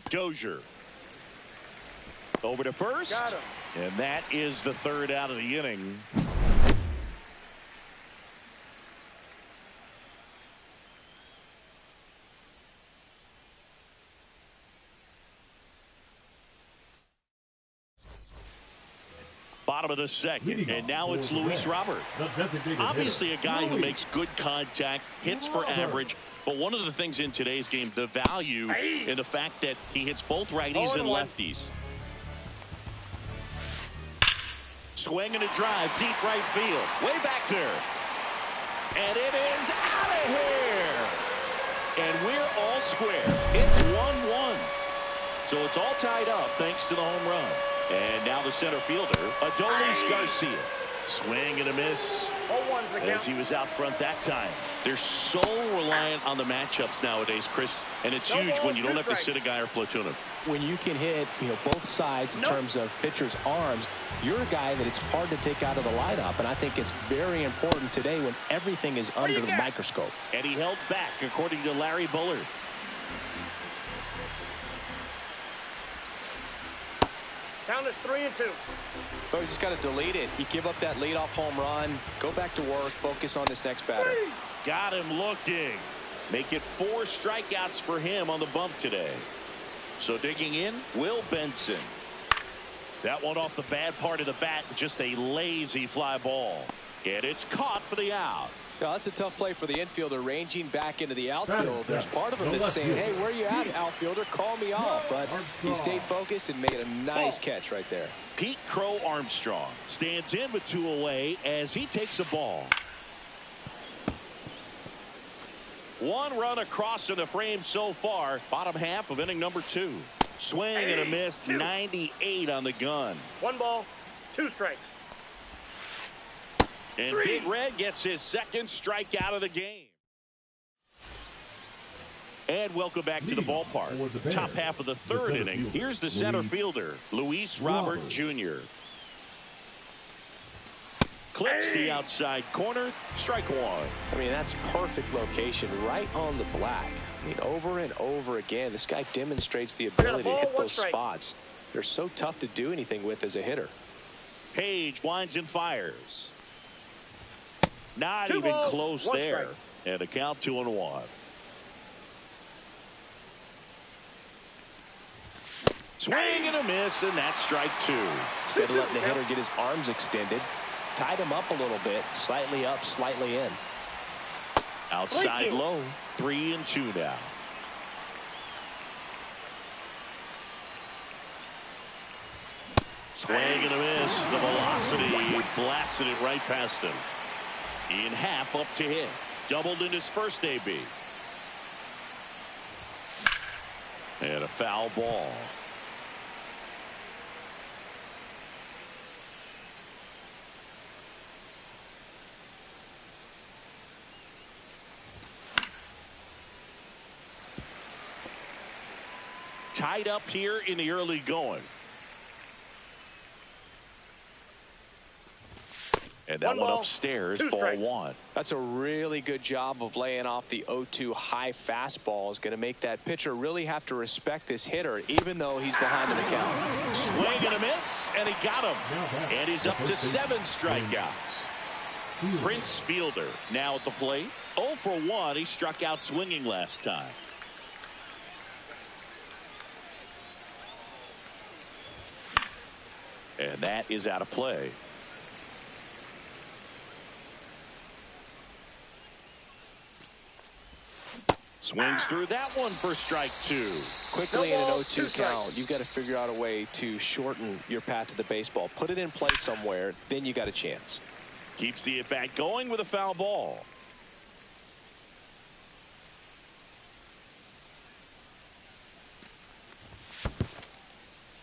Dozier. Over to first. Got him. And that is the 3rd out of the inning. Bottom of the second, and now it's Luis Robert. Obviously a guy who makes good contact, hits for average, but one of the things in today's game, the value in the fact that he hits both righties and lefties. Swing and a drive, deep right field, way back there. And it is out of here. And we're all square. It's 1-1. So it's all tied up thanks to the home run. And now the center fielder, Adolis Garcia. Swing and a miss. As he was out front that time. They're so reliant on the matchups nowadays, Chris, and it's huge when you don't have to sit a guy or platoon him. When you can hit, both sides in terms of pitchers' arms, you're a guy that it's hard to take out of the lineup, and I think it's very important today when everything is under the microscope. And he held back, according to Larry Bullard. Count is 3-2. Oh, you just got to delete it. You give up that leadoff home run, go back to work, focus on this next batter. Got him looking. Make it 4 strikeouts for him on the bump today. So digging in, Will Benson. That one off the bad part of the bat, just a lazy fly ball. And it's caught for the out. Now, that's a tough play for the infielder, ranging back into the outfield. There's part of him that's saying, hey, where you at, outfielder? Call me off. But he stayed focused and made a nice catch right there. Pete Crow Armstrong stands in with 2 away as he takes a ball. 1 run across in the frame so far. Bottom half of inning number 2. Swing and a miss. 98 on the gun. 1 ball, 2 strikes. And Big Red gets his second strikeout of the game. And welcome back to the ballpark. Top half of the third inning. Here's the center fielder, Luis Robert Jr. Clips the outside corner. Strike one. I mean, that's perfect location right on the black. I mean, over and over again, this guy demonstrates the ability to hit those spots. They're so tough to do anything with as a hitter. Page winds and fires. Not even close there. And a count 2-1. Swing and a miss, and that's strike two. Instead of letting the hitter get his arms extended, tied him up a little bit, slightly up, slightly in. Outside low, 3-2 now. Swing and a miss. The velocity blasted it right past him. In half up to hit. Doubled in his first AB. And a foul ball. Tied up here in the early going. And that one upstairs, ball one. That's a really good job of laying off the 0-2 high fastball. Is going to make that pitcher really have to respect this hitter, even though he's behind in the count. Swing and a miss, and he got him. And he's up to 7 strikeouts. Prince Fielder now at the plate. 0 for 1. He struck out swinging last time. And that is out of play. Swings through that one for strike two. Quickly in an 0-2 count, you've got to figure out a way to shorten your path to the baseball. Put it in play somewhere, then you got a chance. Keeps the at-bat going with a foul ball.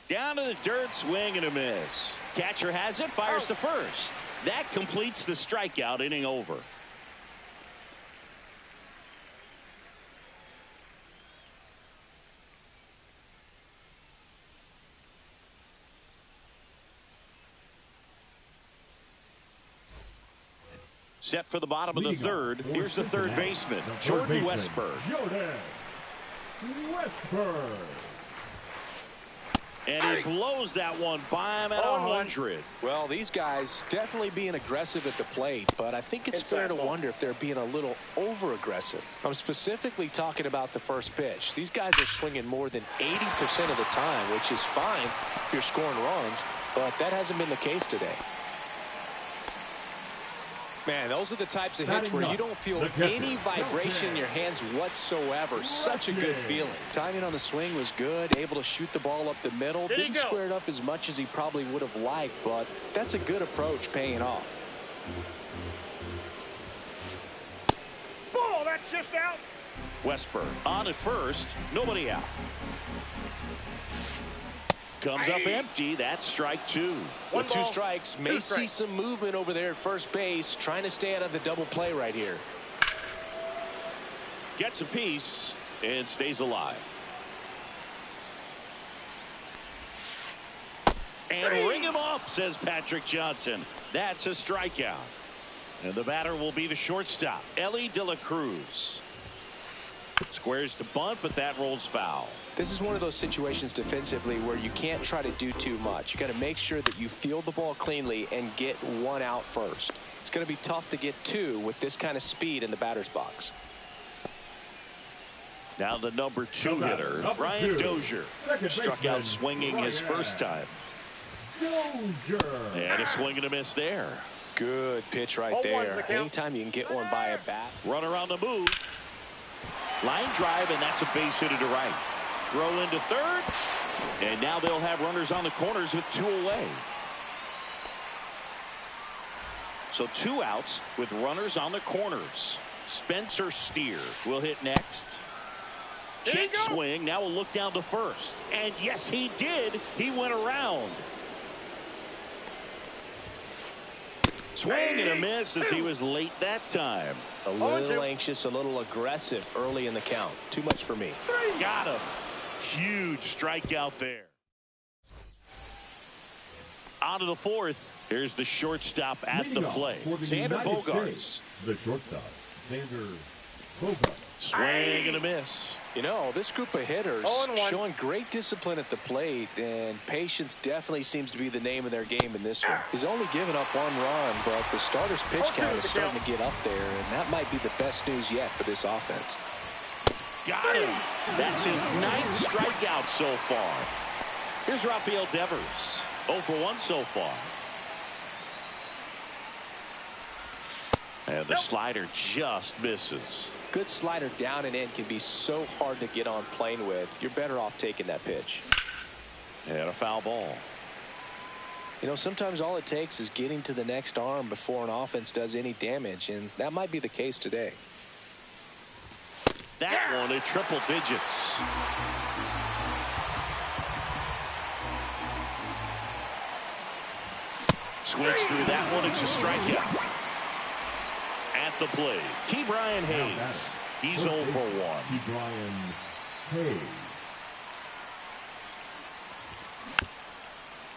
Down to the dirt, swing and a miss. Catcher has it, fires to first. That completes the strikeout, inning over. Set for the bottom of the third. Here's the third baseman, Jordan Westburg. And he blows that one by him at 100. Well, these guys definitely being aggressive at the plate, but I think it's fair to wonder if they're being a little over-aggressive. I'm specifically talking about the first pitch. These guys are swinging more than 80% of the time, which is fine if you're scoring runs, but that hasn't been the case today. Man, those are the types of hits where you don't feel any vibration in your hands whatsoever. Such a good feeling. Timing on the swing was good. Able to shoot the ball up the middle. Didn't square it up as much as he probably would have liked, but that's a good approach paying off. Ball, that's just out. Westburg on at first. Nobody out. Comes up empty. That's strike two. With 2 strikes, may see some movement over there at first base, trying to stay out of the double play right here. Gets a piece and stays alive. And ring him up, says Patrick Johnson. That's a strikeout. And the batter will be the shortstop, Ellie De La Cruz. Squares to bunt, but that rolls foul. This is one of those situations defensively where you can't try to do too much. You got to make sure that you field the ball cleanly and get 1 out first. It's going to be tough to get 2 with this kind of speed in the batter's box. Now the number 2 hitter, Brian Dozier, struck out swinging his first time. And a swing and a miss there. Good pitch right there. Anytime you can get one by a bat. Runner on the move. Line drive, and that's a base hit to right. Throw into third, and now they'll have runners on the corners with 2 away. So 2 outs with runners on the corners. Spencer Steer will hit next. Check swing. Now we'll look down to first. And yes, he did. He went around. Swing and a miss as he was late that time. A little anxious, a little aggressive early in the count. Too much for me. Got him. Huge strikeout there. On to the fourth. Here's the shortstop at the plate. Xander Bogaerts. The shortstop, Xander Bogaerts. Swing and a miss. You know, this group of hitters showing great discipline at the plate, and patience definitely seems to be the name of their game in this one. He's only given up 1 run, but the starter's pitch count is starting to get up there, and that might be the best news yet for this offense. Got him. That's his 9th strikeout so far. Here's Rafael Devers. 0 for 1 so far. And the slider just misses. Good slider down and in can be so hard to get on plane with. You're better off taking that pitch. And a foul ball. You know, sometimes all it takes is getting to the next arm before an offense does any damage, and that might be the case today. That one at triple digits. Swings through that one. It's a strikeout. At the plate, Ke'Bryan Hayes. He's 0 for 1. Ke'Bryan Hayes.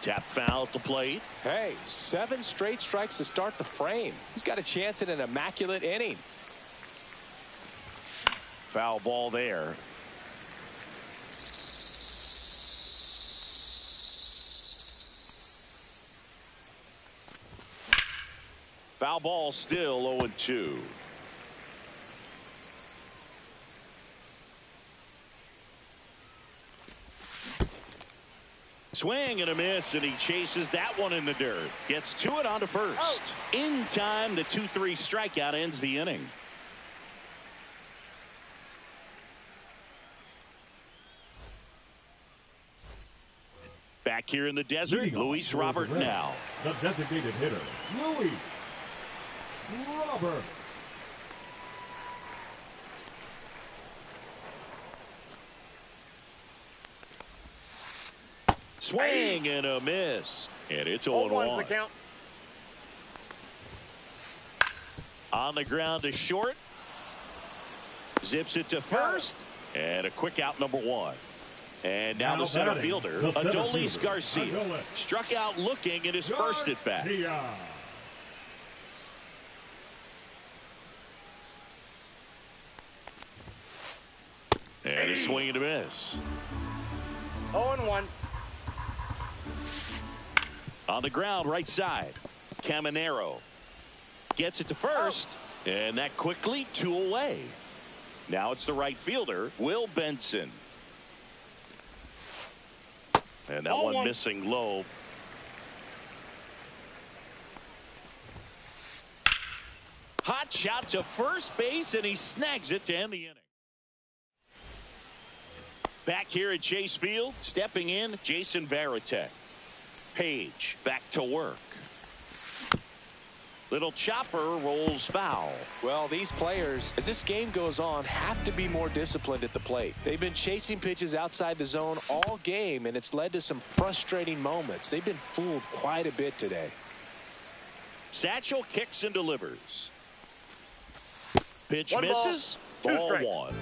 Tap foul at the plate. Hey, 7 straight strikes to start the frame. He's got a chance at an immaculate inning. Foul ball there. Foul ball still 0-2. Swing and a miss, and he chases that one in the dirt. Gets to it on to first. In time, the 2-3 strikeout ends the inning. Back here in the desert, Luis Robert now. The designated hitter, Luis Robert. Swing and a miss. And it's 0-1. The count. On the ground to short. Zips it to first. And a quick out, number 1. And now the center fielder, Adolis Garcia. Struck out looking in his first at bat. And a swing and a miss. 0-1. On the ground, right side. Caminero gets it to first. And that quickly 2 away. Now it's the right fielder, Will Benson. And that one missing low. Hot shot to first base, and he snags it to end the inning. Back here at Chase Field, stepping in, Jason Varitek. Page back to work. Little chopper rolls foul. Well, these players, as this game goes on, have to be more disciplined at the plate. They've been chasing pitches outside the zone all game, and it's led to some frustrating moments. They've been fooled quite a bit today. Satchel kicks and delivers. Pitch One misses. Ball 1.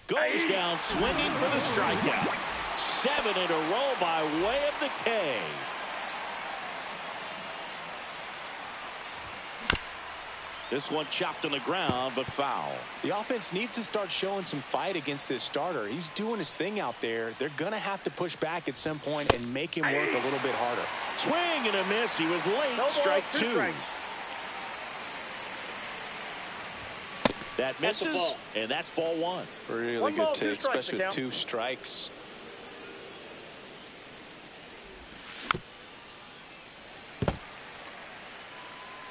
Goes down swinging for the strikeout. 7 in a row by way of the K. This one chopped on the ground, but foul. The offense needs to start showing some fight against this starter. He's doing his thing out there. They're going to have to push back at some point and make him work a little bit harder. Swing and a miss. He was late. No Strike ball, 2. strikes. That misses, and that's ball 1. Really One good ball, take, 2 strikes especially with 2 strikes.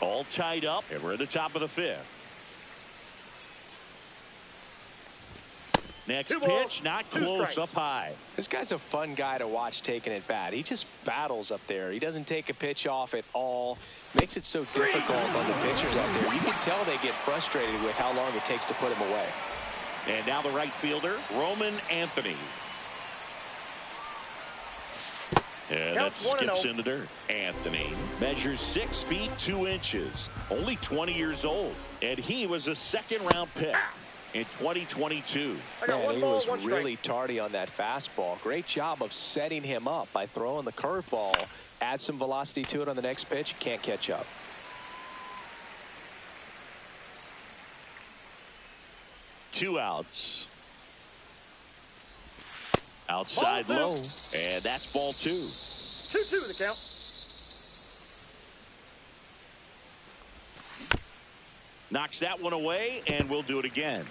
All tied up, and we're at the top of the 5th. Next pitch, not close, up high. This guy's a fun guy to watch taking at bat. He just battles up there. He doesn't take a pitch off at all. Makes it so difficult on the pitchers out there. You can tell they get frustrated with how long it takes to put him away. And now the right fielder, Roman Anthony. And that skips in the dirt. Anthony measures 6 feet 2 inches, only 20 years old, and he was a second-round pick in 2022. Man, he was really tardy on that fastball. Great job of setting him up by throwing the curveball. Add some velocity to it on the next pitch. Can't catch up. Two outs. Outside low, and that's ball 2. 2-2 the count. Knocks that one away, and we'll do it again.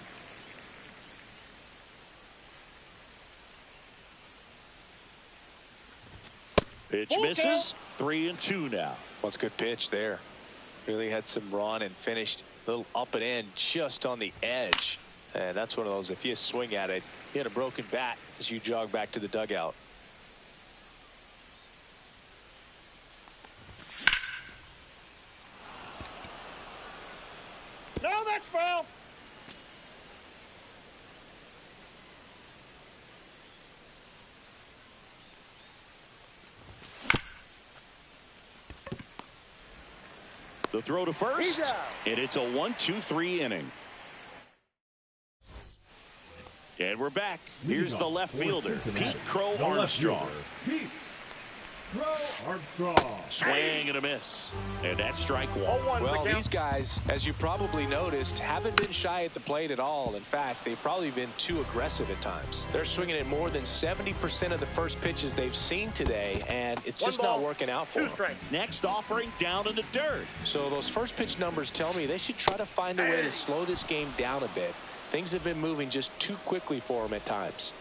Pitch misses. 3-2 now. What's a good pitch there? Really had some run and finished a little up and in just on the edge. And that's one of those, if you swing at it, you had a broken bat as you jog back to the dugout. No, that's foul. The throw to first, and it's a 1-2-3 inning. And we're back. Here's the left fielder, Pete Crow Armstrong. Pete Crow Armstrong. Swing and a miss. And that's strike one. Well, these guys, as you probably noticed, haven't been shy at the plate at all. In fact, they've probably been too aggressive at times. They're swinging at more than 70% of the first pitches they've seen today, and it's just not working out for them. Next offering down in the dirt. So those first pitch numbers tell me they should try to find a way to slow this game down a bit. Things have been moving just too quickly for them at times.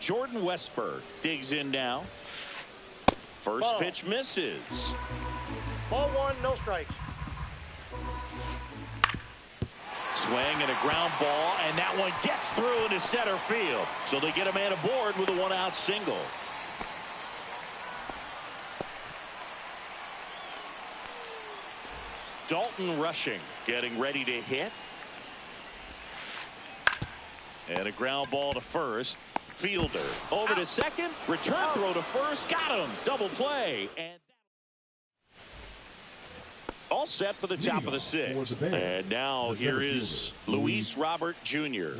Jordan Westberg digs in now. First pitch misses. Ball 1, no strikes. Swing and a ground ball, and that one gets through into center field. So they get a man aboard with a 1-out single. Dalton Rushing getting ready to hit. And a ground ball to first. Fielder over to second. Return throw to first. Got him. Double play. And all set for the top of the 6th. And now here is Luis Robert Jr.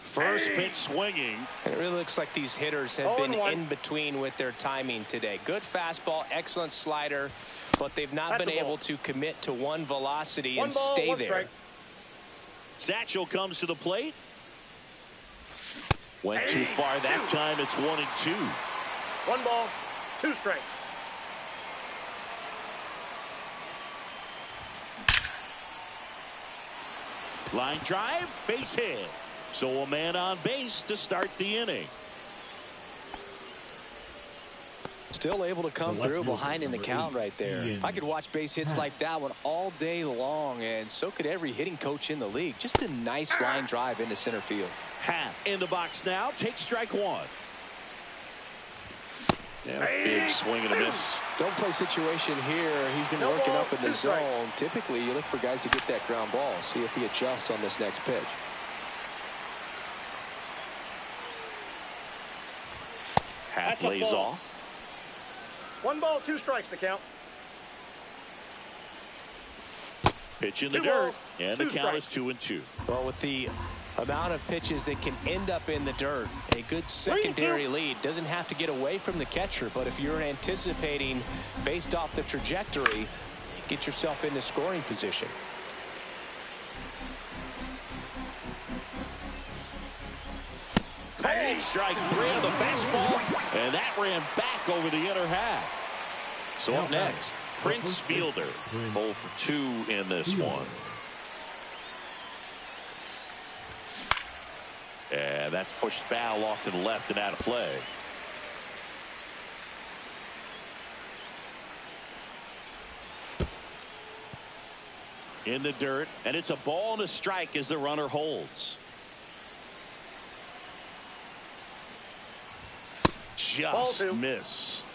First pitch swinging. And it really looks like these hitters have been in between with their timing today. Good fastball, excellent slider, but they've not been able to commit to one velocity and stay there. Satchel comes to the plate. Went too far that time. It's 1-2. 1 ball, 2 strikes. Line drive, base hit. So a man on base to start the inning. Still able to come through behind in the count right there. If I could watch base hits like that one all day long, and so could every hitting coach in the league. Just a nice line drive into center field. Hat in the box now. Take strike 1. Yeah, big swing and a miss. Don't play situation here. He's been working up in the zone. Typically, you look for guys to get that ground ball. See if he adjusts on this next pitch. Hat lays off. 1 ball, 2 strikes the count. Pitch in the dirt, and the count is 2-2. Well, with the amount of pitches that can end up in the dirt, a good secondary lead doesn't have to get away from the catcher, but if you're anticipating based off the trajectory, get yourself into scoring position. Bang, strike 3 on the fastball, and that ran back over the inner half. So up next, Prince Fielder, 0 for 2 in this one. And that's pushed foul off to the left and out of play. In the dirt, and it's a ball and a strike as the runner holds. Just missed.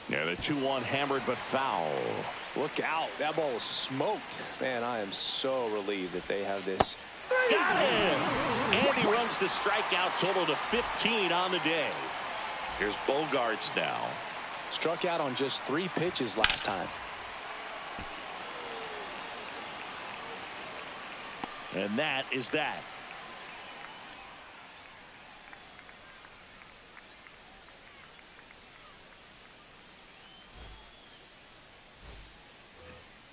Yeah, the 2-1 hammered but foul. Look out. That ball was smoked. Man, I am so relieved that they have this. Got him! And he runs the strikeout total to 15 on the day. Here's Bogarts now. Struck out on just 3 pitches last time. And that is that.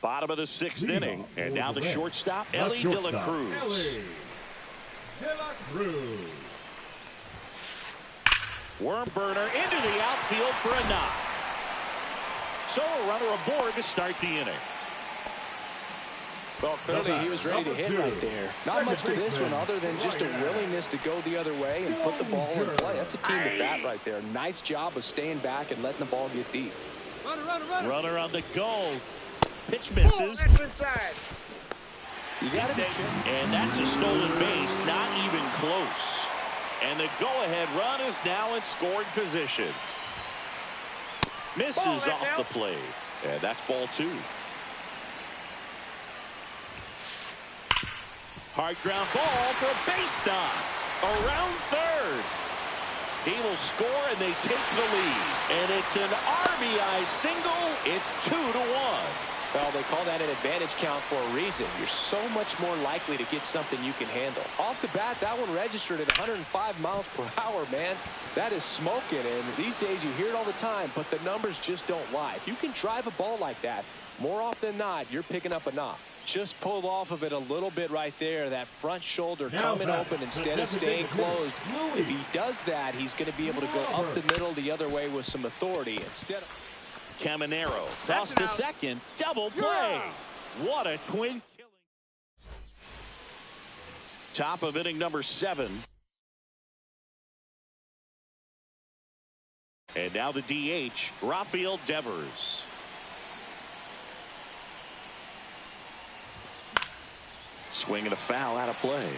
Bottom of the 6th inning. And now the shortstop, Ellie De La Cruz. Worm burner into the outfield for a knock. So a runner aboard to start the inning. Well, clearly he was ready to hit right there. Not much to this one other than just a willingness to go the other way and put the ball in play. That's a team to bat right there. Nice job of staying back and letting the ball get deep. Runner on the go. Pitch misses. That's inside. You got to be and that's a stolen base. Not even close. And the go-ahead run is now in scoring position. Misses off the plate. And that's ball 2. Hard ground ball for a base knock. Around third. He will score and they take the lead. And it's an RBI single. It's 2-1. Well, they call that an advantage count for a reason. You're so much more likely to get something you can handle. Off the bat, that one registered at 105 miles per hour, man. That is smoking, and these days you hear it all the time, but the numbers just don't lie. If you can drive a ball like that, more often than not, you're picking up a knock. Just pulled off of it a little bit right there. That front shoulder coming open instead of staying closed. If he does that, he's going to be able to go up the middle the other way with some authority instead of... Caminero toss to second, double play. What a twin killing. Top of inning number 7. And now the DH, Rafael Devers. Swing and a foul out of play.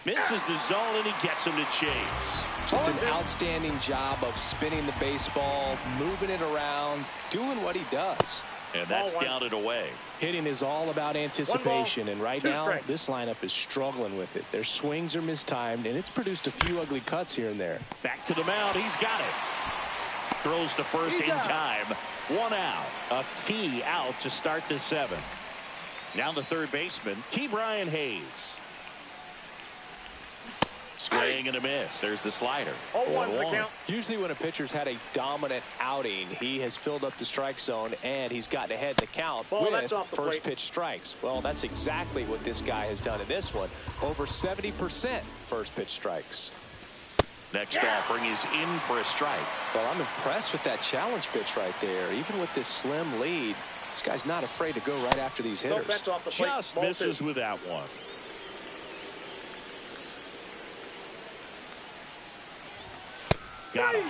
Misses the zone and he gets him to chase. Just an outstanding job of spinning the baseball, moving it around, doing what he does. And that's down and away. Hitting is all about anticipation, and right now this lineup is struggling with it. Their swings are mistimed, and it's produced a few ugly cuts here and there. Back to the mound. He's got it. Throws to first in time. 1 out. A key out to start the 7th. Now the third baseman, Ke'Bryan Hayes. Swing and a miss. There's the slider. 0-1's the count. Usually when a pitcher's had a dominant outing, he has filled up the strike zone and he's gotten ahead in the count with first pitch strikes. Well, that's exactly what this guy has done in this one. Over 70% first pitch strikes. Next offering is in for a strike. Well, I'm impressed with that challenge pitch right there. Even with this slim lead, this guy's not afraid to go right after these hitters. Just misses with that one. Got him.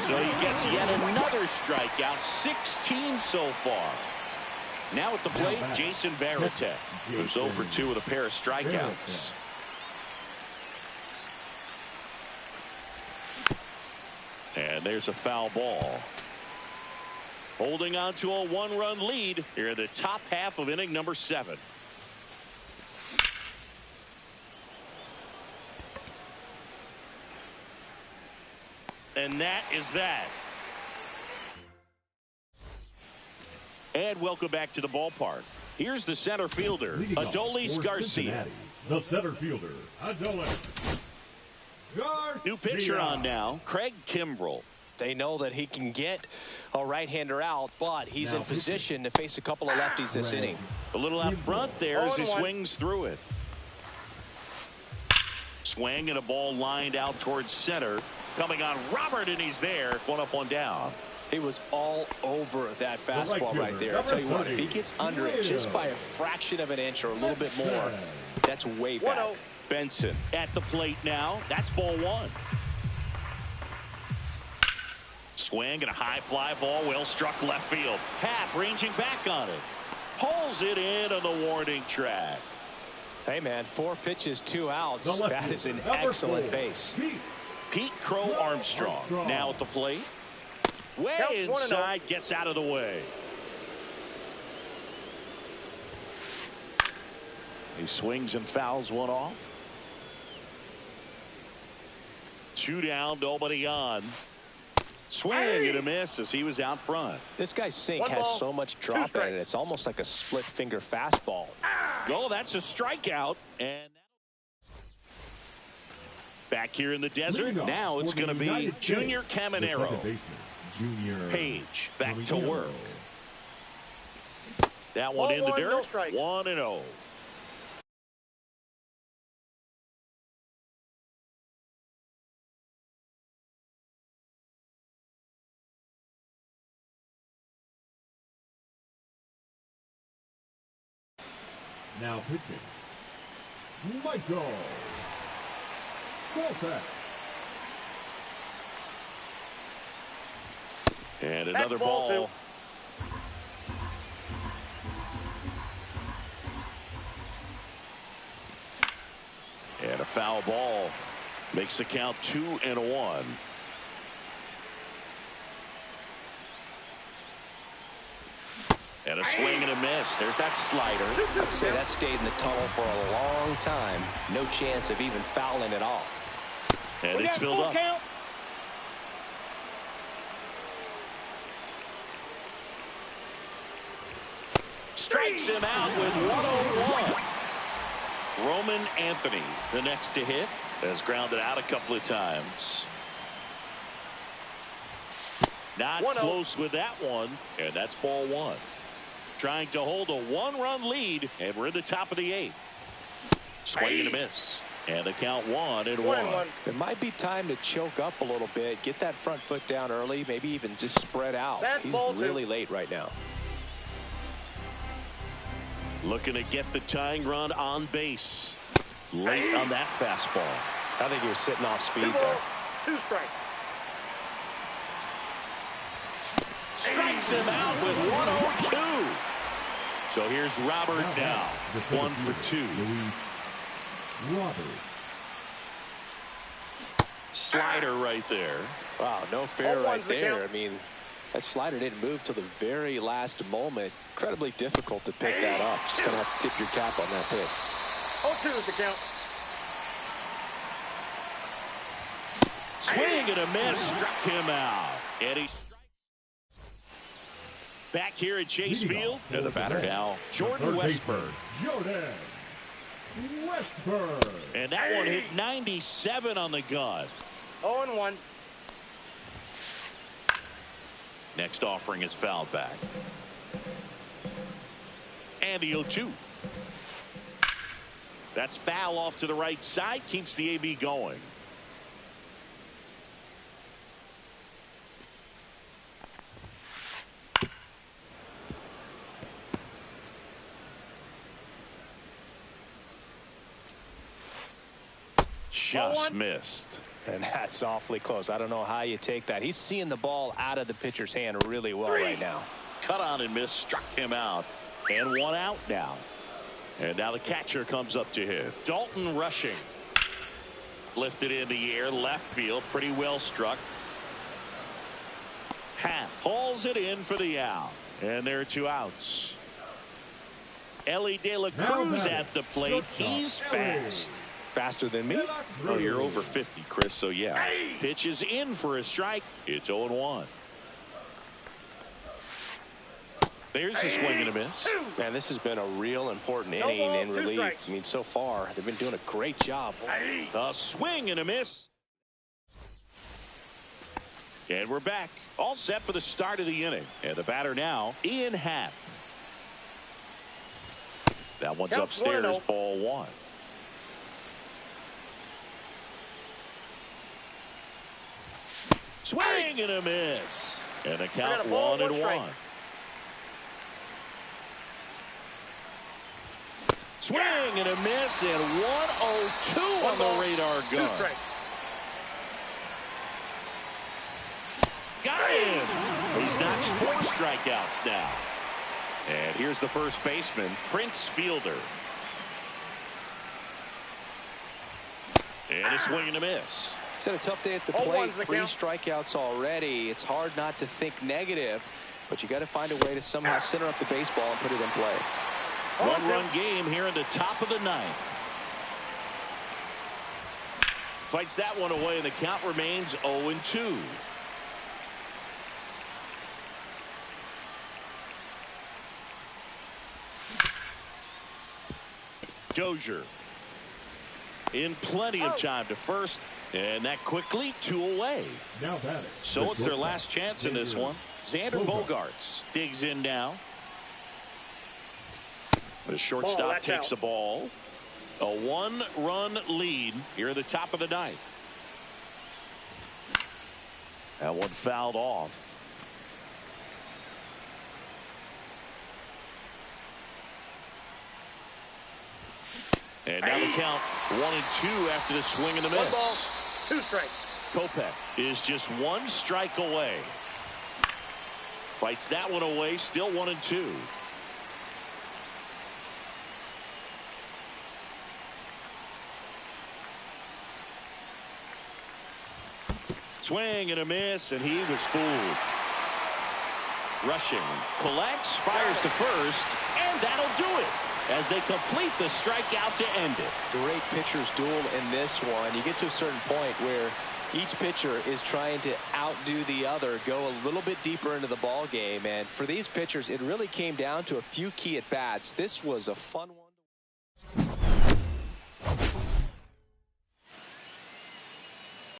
So he gets yet another strikeout. 16 so far. Now at the plate, Jason Varitek, who's 0 for 2 with a pair of strikeouts. And there's a foul ball. Holding on to a 1-run lead here in the top half of inning number 7. And that is that. And welcome back to the ballpark. Here's the center fielder, Adolis Garcia. The center fielder, Adolis Garcia. New pitcher on now, Craig Kimbrell. They know that he can get a right-hander out, but he's in position to face a couple of lefties this inning. A little out front there as he swings through it. Swing and a ball lined out towards center. Coming on Robert, and he's there. 1 up, 1 down. He was all over that fastball right there. I'll tell you what, if he gets under it just by a fraction of an inch or a little bit more, that's way back. Benson at the plate now. That's ball 1. Swing and a high fly ball, well struck left field. Happ ranging back on it. Pulls it in on the warning track. Hey, man, 4 pitches, 2 outs. That is an excellent pace. Pete Crow Armstrong now at the plate. Way inside, gets out of the way. He swings and fouls one off. 2 down, nobody on. Swing and a miss as he was out front. This guy's sink has so much drop in it. It's almost like a split finger fastball. Oh, that's a strikeout. And back here in the desert, now it's going to be Junior Caminero. Page back to work. That one in the dirt. 1-0. Now pitching, Michael Walter. And another ball. And a foul ball makes the count 2-1. And a swing and a miss. There's that slider. I'd say that stayed in the tunnel for a long time. No chance of even fouling it off. And it's filled up. Count. Strikes him out with 101. Roman Anthony, the next to hit, has grounded out a couple of times. Not close with that one, and that's ball 1. Trying to hold a 1-run lead, and we're in the top of the 8th. Swing and a miss, and the count 1-1. It might be time to choke up a little bit, get that front foot down early, maybe even just spread out. He's really late right now. Looking to get the tying run on base. Late on that fastball. I think he was sitting off speed 2 there. balls, 2 strikes. Strikes him out with 102. So here's Robert now. 1 for 2. Robert. Slider right there. Wow, no fair right there. I mean, that slider didn't move till the very last moment. Incredibly difficult to pick that up. Just going to have to tip your cap on that pitch. 0-2 is the count. Swing and a miss. Struck him out. And he's back here at Chase Field. And the batter now, Jordan Westburg. Jordan Westburg. And that one hit 97 on the gun. 0-1. Next offering is fouled back. And the 0-2. That's foul off to the right side. Keeps the AB going. Just missed. And that's awfully close. I don't know how you take that. He's seeing the ball out of the pitcher's hand really well right now. Cut on and miss. Struck him out. And 1 out now. And now the catcher comes up to hit. Dalton Rushing. Lifted in the air. Left field. Pretty well struck. Happ hauls it in for the out. And there are 2 outs. Ellie De La Cruz at the plate. He's fast. Faster than me? Oh, you're over 50, Chris, so yeah. Pitches in for a strike. It's 0-1. There's the swing and a miss. Man, this has been a real important inning in relief. I mean, so far, they've been doing a great job. A swing and a miss. And we're back. All set for the start of the inning. And the batter now, Ian Happ. That one's upstairs, ball 1. Swing and a miss. And a count 1-1. Swing and a miss, and 102 on the radar gun. Got him. He's notched 4 strikeouts now. And here's the first baseman, Prince Fielder. And a swing and a miss. He's had a tough day at the 0-1's plate. the 3 count. strikeouts already. It's hard not to think negative, but you got to find a way to somehow center up the baseball and put it in play. 1-run game here in the top of the 9th. Fights that one away, and the count remains 0-2. Dozier in plenty of time to first, and that quickly 2 away. Now batting. So it's their last chance in this one. Xander Bogaerts digs in now. The shortstop that's takes out. the ball. A 1-run lead here at the top of the 9th. That one fouled off. And now the count 1-2 after the swing and the 1 miss. ball, 2 strikes. Kopech is just 1 strike away. Fights that one away, still 1-2. Swing and a miss, and he was fooled. Rushing, collects, fires to first, and that'll do it as they complete the strikeout to end it. Great pitcher's duel in this one. You get to a certain point where each pitcher is trying to outdo the other, go a little bit deeper into the ball game, and for these pitchers, it really came down to a few key at bats. This was a fun one.